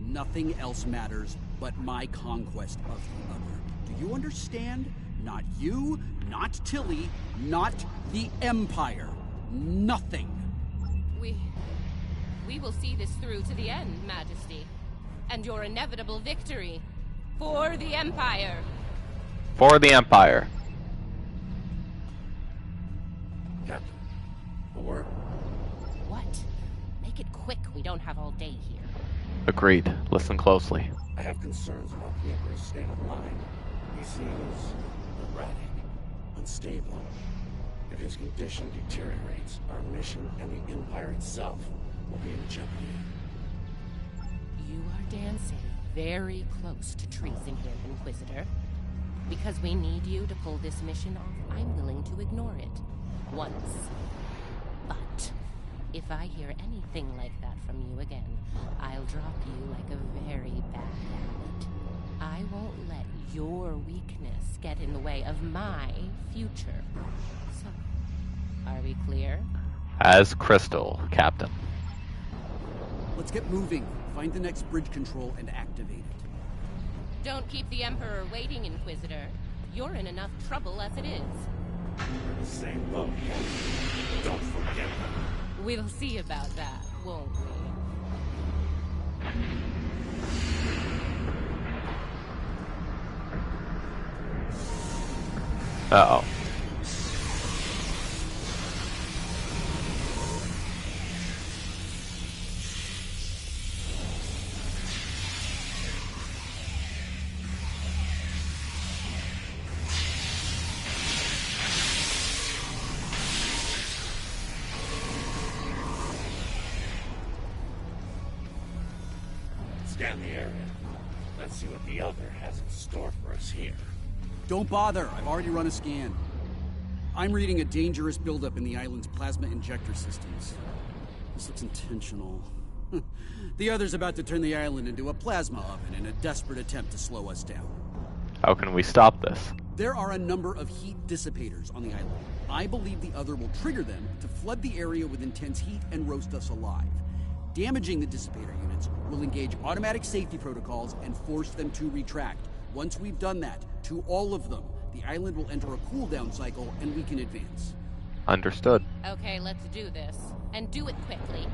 Nothing else matters but my conquest of the other. Do you understand? Not you, not Tilly, not the Empire. Nothing. We will see this through to the end, Majesty. And your inevitable victory. For the Empire. For the Empire. Captain, a word. What? Make it quick. We don't have all day here. Agreed. Listen closely. I have concerns about the Emperor's state of mind. He seems erratic, unstable. If his condition deteriorates, our mission and the Empire itself will be in jeopardy. You are dancing very close to treason here, Inquisitor. Because we need you to pull this mission off, I'm willing to ignore it. Once. But if I hear anything like that from you again, I'll drop you like a very bad habit. I won't let your weakness get in the way of my future. So, are we clear? As crystal, Captain. Let's get moving. Find the next bridge control and activate it. Don't keep the Emperor waiting, Inquisitor. You're in enough trouble as it is. We're in the same boat, Captain. Don't forget them. We'll see about that, won't we? Uh-oh. Scan the area. Let's see what the other has in store for us here. Don't bother. I've already run a scan. I'm reading a dangerous buildup in the island's plasma injector systems. This looks intentional. The other's about to turn the island into a plasma oven in a desperate attempt to slow us down. How can we stop this? There are a number of heat dissipators on the island. I believe the other will trigger them to flood the area with intense heat and roast us alive. Damaging the dissipator units will engage automatic safety protocols and force them to retract. Once we've done that, to all of them, the island will enter a cooldown cycle and we can advance. Understood. Okay, let's do this. And do it quickly.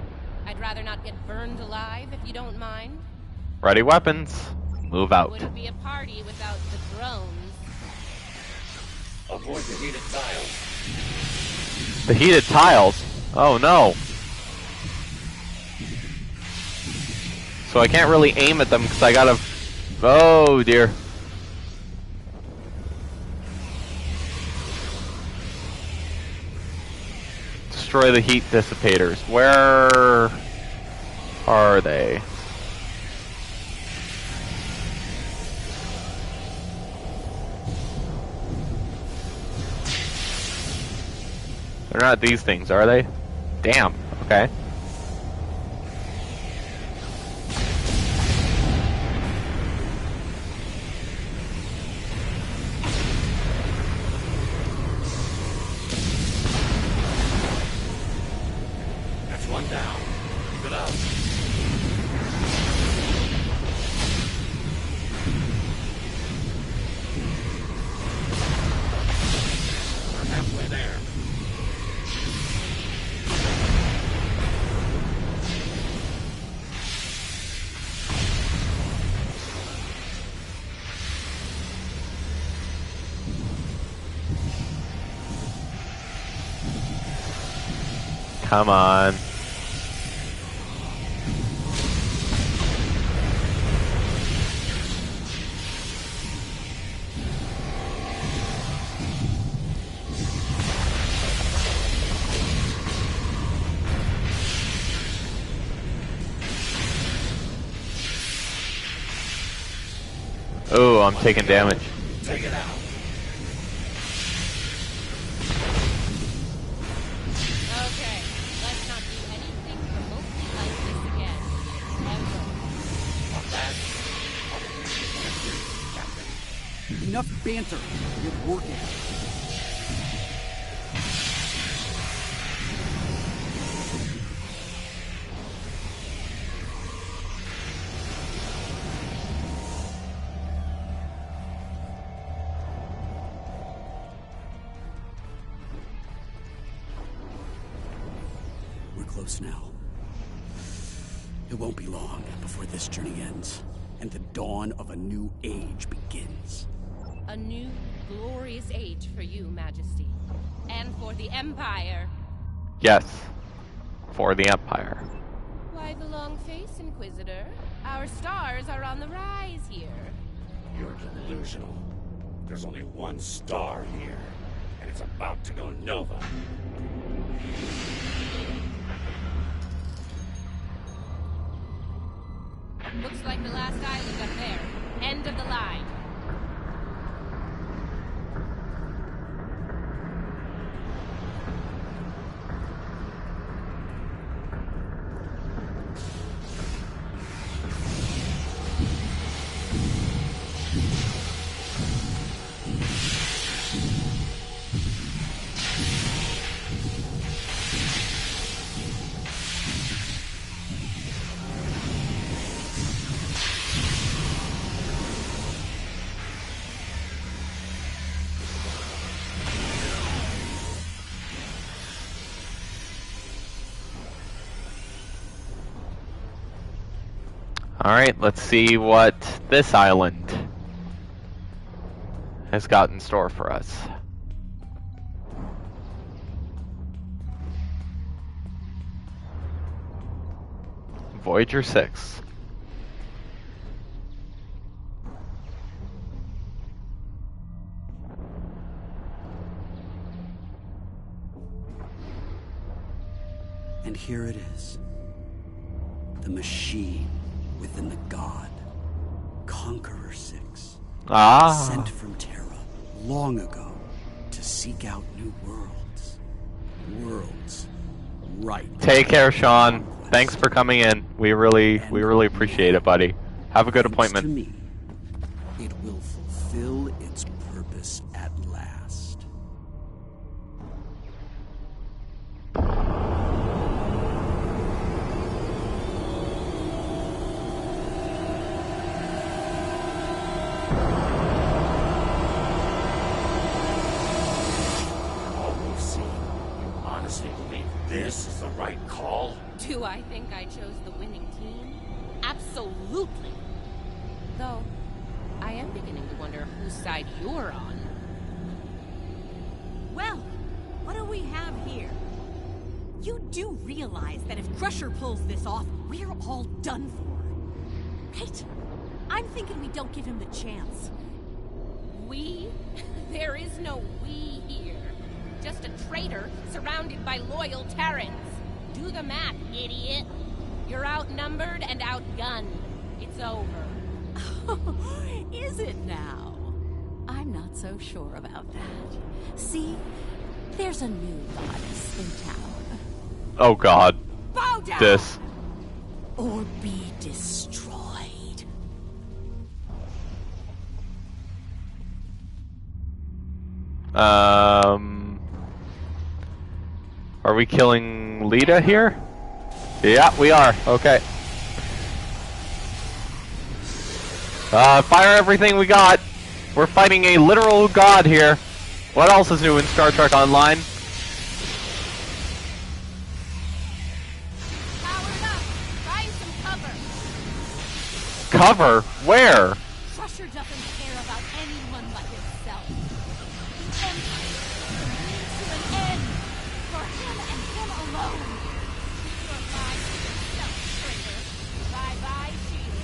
I'd rather not get burned alive, if you don't mind. Ready weapons. Move out. Wouldn't be a party without the drones. Avoid the heated tiles. The heated tiles? Oh no. So I can't really aim at them because I gotta... Oh dear. Destroy the heat dissipators. Where are they? They're not these things, are they? Damn. Okay. That's one down. Keep it up. We're halfway there. Come on. Oh, I'm taking damage. Take it out. Okay, let's not do anything remotely like this again. Ever. Enough banter. Get working. We're close now. It won't be long before this journey ends, and the dawn of a new age begins. A new, glorious age for you, Majesty. And for the Empire. Yes. For the Empire. Why the long face, Inquisitor? Our stars are on the rise here. You're delusional. There's only one star here, and it's about to go nova. Looks like the last island up there. End of the line. Alright, let's see what this island has got in store for us. Voyager 6. And here it is. The machine within the god. Conqueror 6. Ah. Sent from Terra long ago to seek out new worlds. Worlds right. Take care, Sean. Thanks for coming in. We really appreciate it, buddy. Have a good appointment. To me, it will fulfill its purpose at last. This is the right call? Do I think I chose the winning team? Absolutely. Though, I am beginning to wonder whose side you're on. Well, what do we have here? You do realize that if Crusher pulls this off, we're all done for, right? I'm thinking we don't give him the chance. We? There is no we here. Just a traitor surrounded by loyal Terrans. Do the math, idiot. You're outnumbered and outgunned. It's over. Is it now? I'm not so sure about that. See, There's a new goddess in town. Oh God. Bow down! This. Or be destroyed. Are we killing Lita here? Yeah, we are. Okay. Fire everything we got. We're fighting a literal god here. What else is new in Star Trek Online? Powered up. Find some cover. Cover? Where? Crusher doesn't care about anyone but himself. The Empire needs to an end. For him and him alone. Your mind is yourself, traitor. Bye-bye, shield.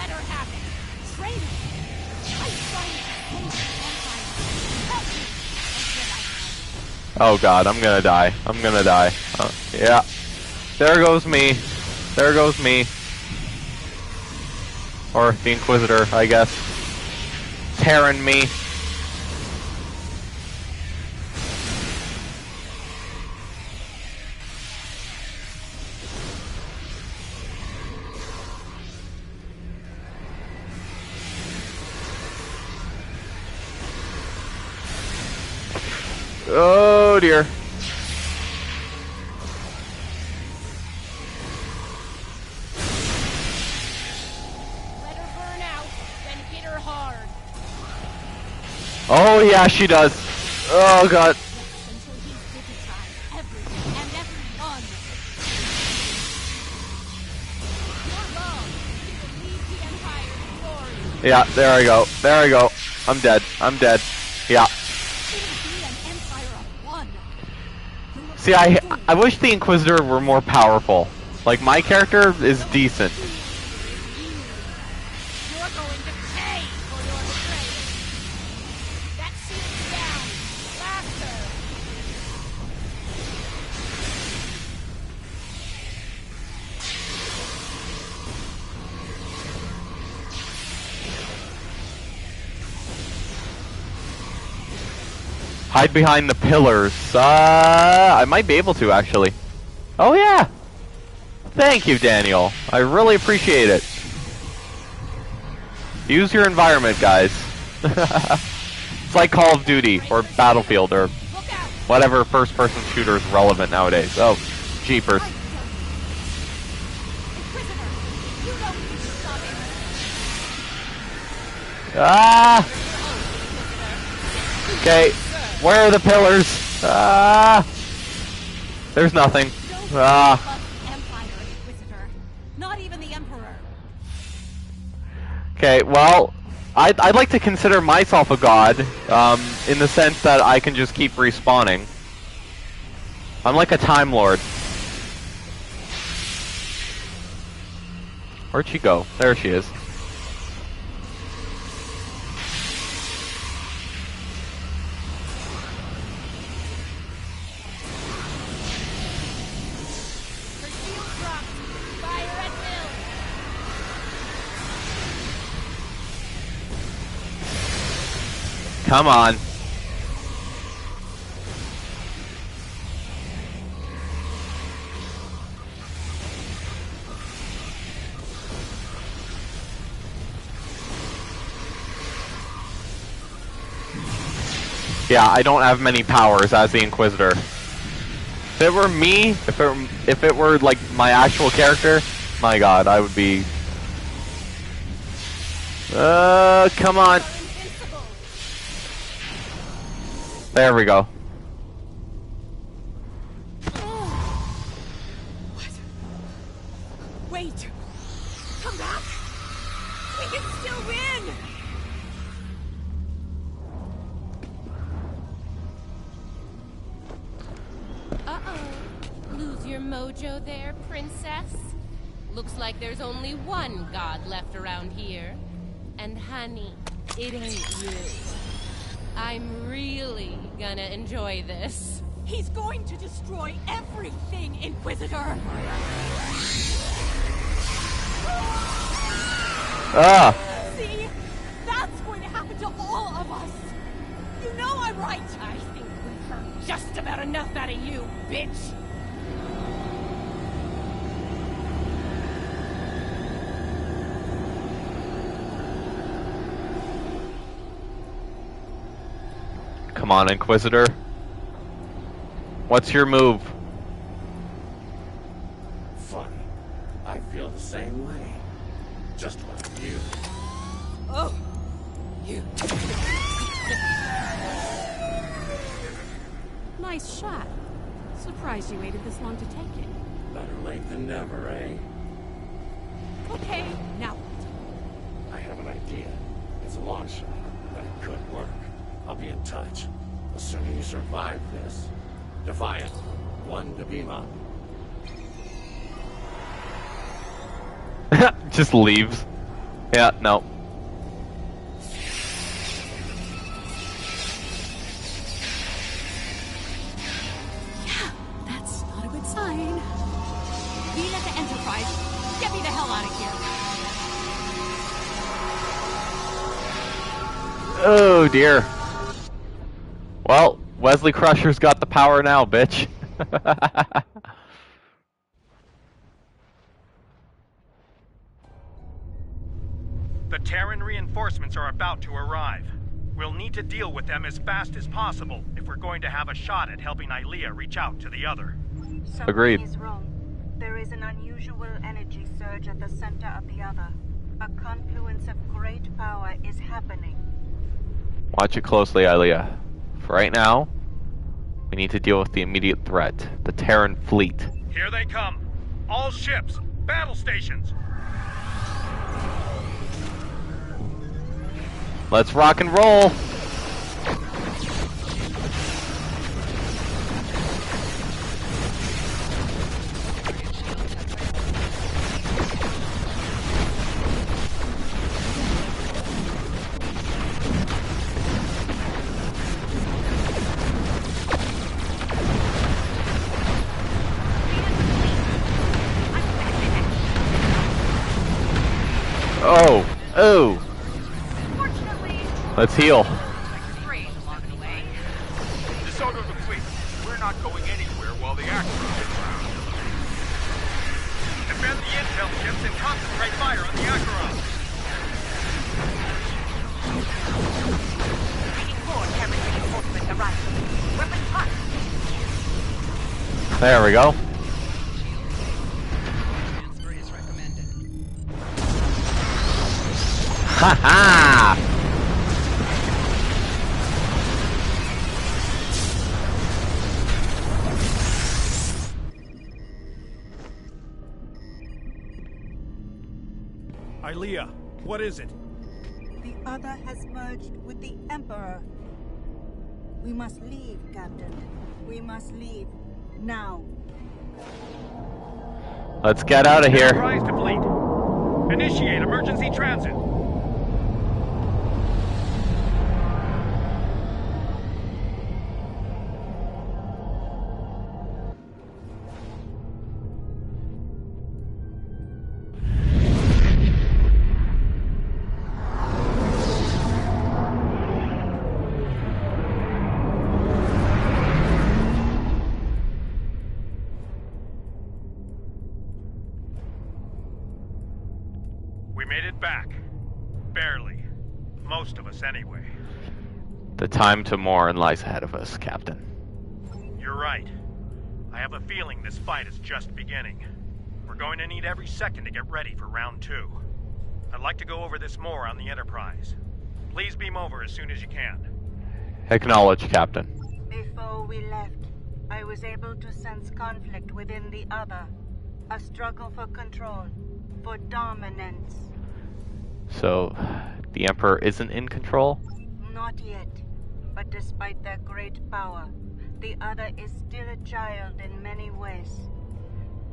Let her have it. Traitor! I'm trying to save the Empire. Help me until I can. Oh God, I'm gonna die. I'm gonna die. Yeah. There goes me. There goes me. Or the Inquisitor, I guess. Terran me. Oh dear. Let her burn out, then hit her hard. Oh yeah, she does. Oh God. Until he's digitized everything and everyone. Your love, he will lead the Empire to glory. Yeah, there I go. There I go. I'm dead. I'm dead. Yeah. See, I wish the Inquisitor were more powerful. Like, my character is decent. You're going to pay for your betrayal. That shield's down. Blast her. Hide behind the pillars. I might be able to, actually. Oh, yeah! Thank you, Daniel. I really appreciate it. Use your environment, guys. It's like Call of Duty, or Battlefield, or whatever first-person shooter is relevant nowadays. Oh, jeepers. Ah! Okay, where are the pillars? Ah! There's nothing. Ah. Empire, Inquisitor. Not even the Emperor. Okay, well, I'd like to consider myself a god, in the sense that I can just keep respawning. I'm like a Time Lord. Where'd she go? There she is. Come on. Yeah, I don't have many powers as the Inquisitor. If it were me, if it were like my actual character, my God, I would be. Come on. There we go. What? Wait! Come back! We can still win! Uh-oh. Lose your mojo there, princess? Looks like there's only one god left around here. And honey, it ain't you. I'm really gonna enjoy this. He's going to destroy everything, Inquisitor! Ah! See? That's going to happen to all of us! You know I'm right! I think we hurt. just about enough out of you, bitch! Come on, Inquisitor. What's your move? Funny. I feel the same way. Just like you. Oh! You. Nice shot. Surprised you waited this long to take it. Better late than never, eh? Okay, now what? I have an idea. It's a long shot, but it could work. I'll be in touch. Assuming you survive this. Defiant. 1 to beam up. Just leaves. Yeah, no. That's not a good sign. We let the Enterprise. Get me the hell out of here. Oh dear. Well, Wesley Crusher's got the power now, bitch. The Terran reinforcements are about to arrive. We'll need to deal with them as fast as possible if we're going to have a shot at helping Ilea reach out to the other. Agreed. Something is wrong. There is an unusual energy surge at the center of the other. A confluence of great power is happening. Watch it closely, Ilea. For right now, we need to deal with the immediate threat, the Terran fleet. Here they come. All ships, battle stations. Let's rock and roll! Oh! Oh! Let's heal. Disorder the fleet. We're not going anywhere while the Acheron is around. Defend the intel ships and concentrate fire on the Acheron. Terran reinforcements arriving. Weapons hot. There we go. Ha ha! Ilea, what is it? The other has merged with the Emperor. We must leave, Captain. We must leave. Now. Let's get out of here. Enterprise to fleet. Initiate emergency transit. We made it back. Barely. Most of us, anyway. The time to mourn lies ahead of us, Captain. You're right. I have a feeling this fight is just beginning. We're going to need every second to get ready for round 2. I'd like to go over this more on the Enterprise. Please beam over as soon as you can. Acknowledge, Captain. Before we left, I was able to sense conflict within the other. A struggle for control, for dominance. So, the Emperor isn't in control? Not yet. But despite their great power, the other is still a child in many ways.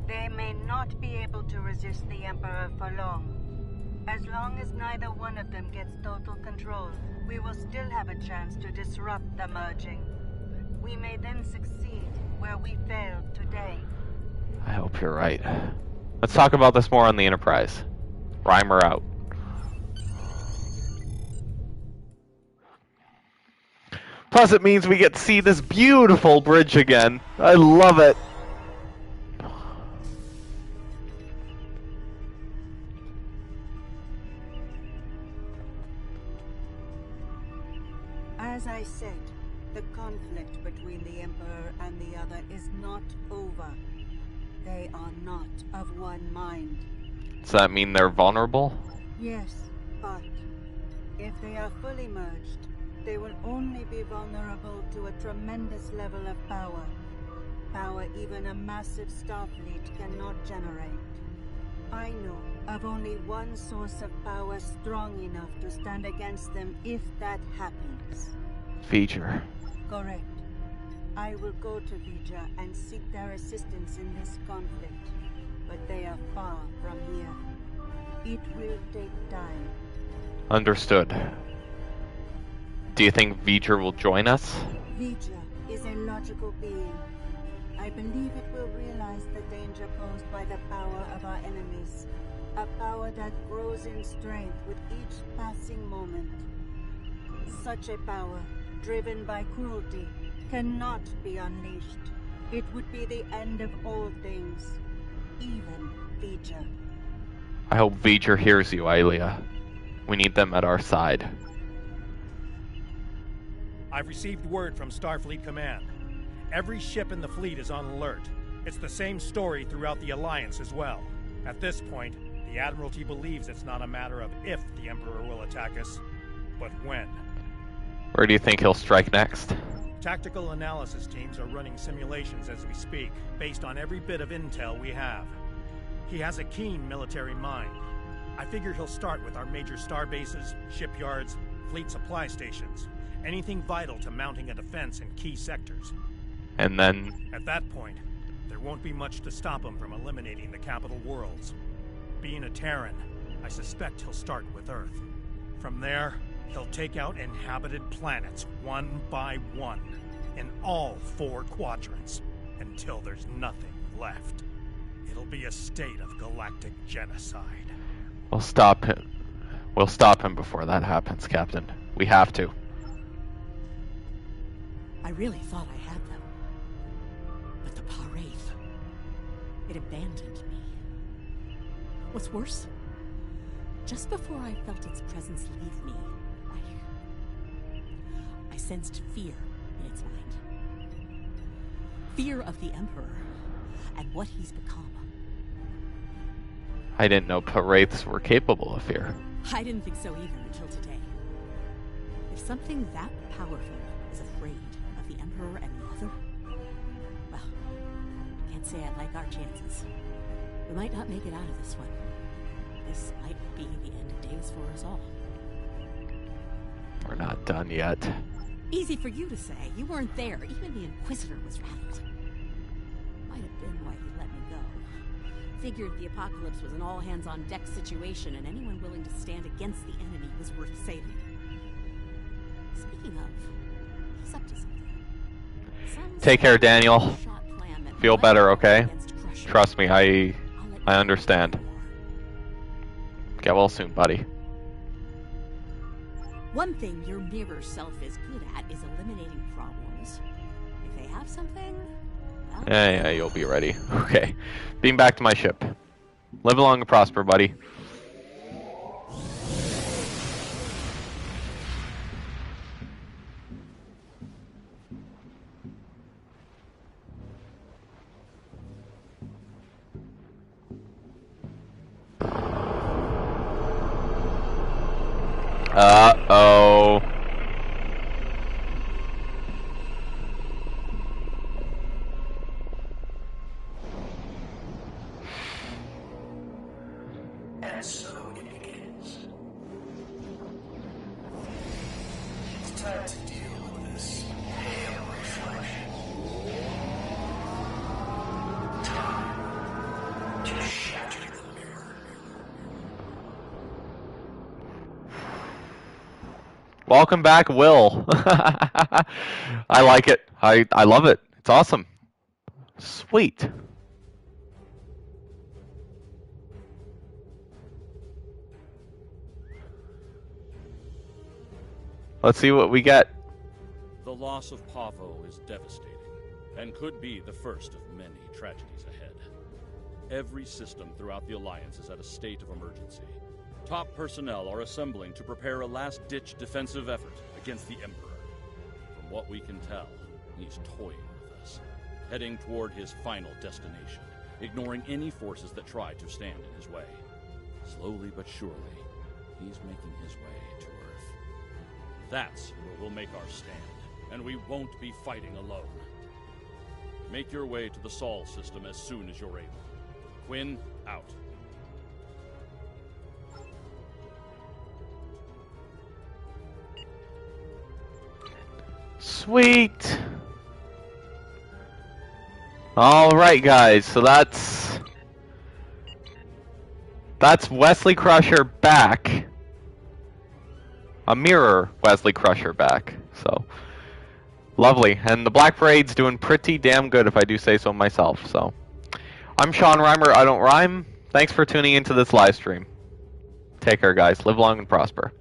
They may not be able to resist the Emperor for long. As long as neither one of them gets total control, we will still have a chance to disrupt the merging. We may then succeed where we failed today. I hope you're right. Let's talk about this more on the Enterprise. Reimer out. Plus, it means we get to see this beautiful bridge again. I love it. As I said, the conflict between the Emperor and the other is not over. They are not of one mind. Does that mean they're vulnerable? Yes, but if they are fully merged, they will only be vulnerable to a tremendous level of power. Power even a massive Starfleet cannot generate. I know of only one source of power strong enough to stand against them if that happens. Feature. Correct. I will go to Vija and seek their assistance in this conflict, but they are far from here. It will take time. Understood. Do you think Vija will join us? Vija is a logical being. I believe it will realize the danger posed by the power of our enemies. A power that grows in strength with each passing moment. Such a power, driven by cruelty, cannot be unleashed. It would be the end of all things, even Vija. I hope Vija hears you, Aelia. We need them at our side. I've received word from Starfleet Command. Every ship in the fleet is on alert. It's the same story throughout the Alliance as well. At this point, the Admiralty believes it's not a matter of if the Emperor will attack us, but when. Where do you think he'll strike next? Tactical analysis teams are running simulations as we speak, based on every bit of intel we have. He has a keen military mind. I figure he'll start with our major star bases, shipyards, fleet supply stations, anything vital to mounting a defense in key sectors. And then... At that point, there won't be much to stop him from eliminating the capital worlds. Being a Terran, I suspect he'll start with Earth. From there, he'll take out inhabited planets one by one, in all 4 quadrants, until there's nothing left. It'll be a state of galactic genocide. We'll stop him. We'll stop him before that happens, Captain. We have to. I really thought I had them. But the Paraith, it abandoned me. What's worse, just before I felt its presence leave me, I sensed fear in its mind. Fear of the Emperor and what he's become. I didn't know Paraiths were capable of fear. I didn't think so either until today. If something that powerful is afraid of the Emperor and the other, well, I can't say I like our chances. We might not make it out of this one. This might be the end of days for us all. We're not done yet. Easy for you to say. You weren't there. Even the Inquisitor was rattled. Might have been why he let me go. Figured the apocalypse was an all-hands-on-deck situation, and anyone willing to stand against the enemy was worth saving. Speaking of, he's up to something. Take care, Daniel. Feel better, okay? Trust me, I understand. Get well soon, buddy. One thing your mirror self is good at is eliminating problems. If they have something, well... Yeah, you'll be ready. Okay. Beam back to my ship. Live long and prosper, buddy. Uh-oh. And so it begins. It's time to deal with this pale reflection. Time to shatter the mirror. Welcome back, Will. I like it. I love it. It's awesome. Sweet. Let's see what we get. The loss of Pavo is devastating, and could be the first of many tragedies ahead. Every system throughout the Alliance is at a state of emergency. Top personnel are assembling to prepare a last-ditch defensive effort against the Emperor. From what we can tell, he's toying with us, heading toward his final destination, ignoring any forces that try to stand in his way. Slowly but surely, he's making his way to Earth. That's where we'll make our stand, and we won't be fighting alone. Make your way to the Sol system as soon as you're able. Quinn, out. Sweet! Alright guys, so that's Wesley Crusher back. A mirror Wesley Crusher back. So lovely. And the Black Parade's doing pretty damn good if I do say so myself. So I'm Sean Reimer, I don't rhyme. Thanks for tuning into this live stream. Take care guys. Live long and prosper.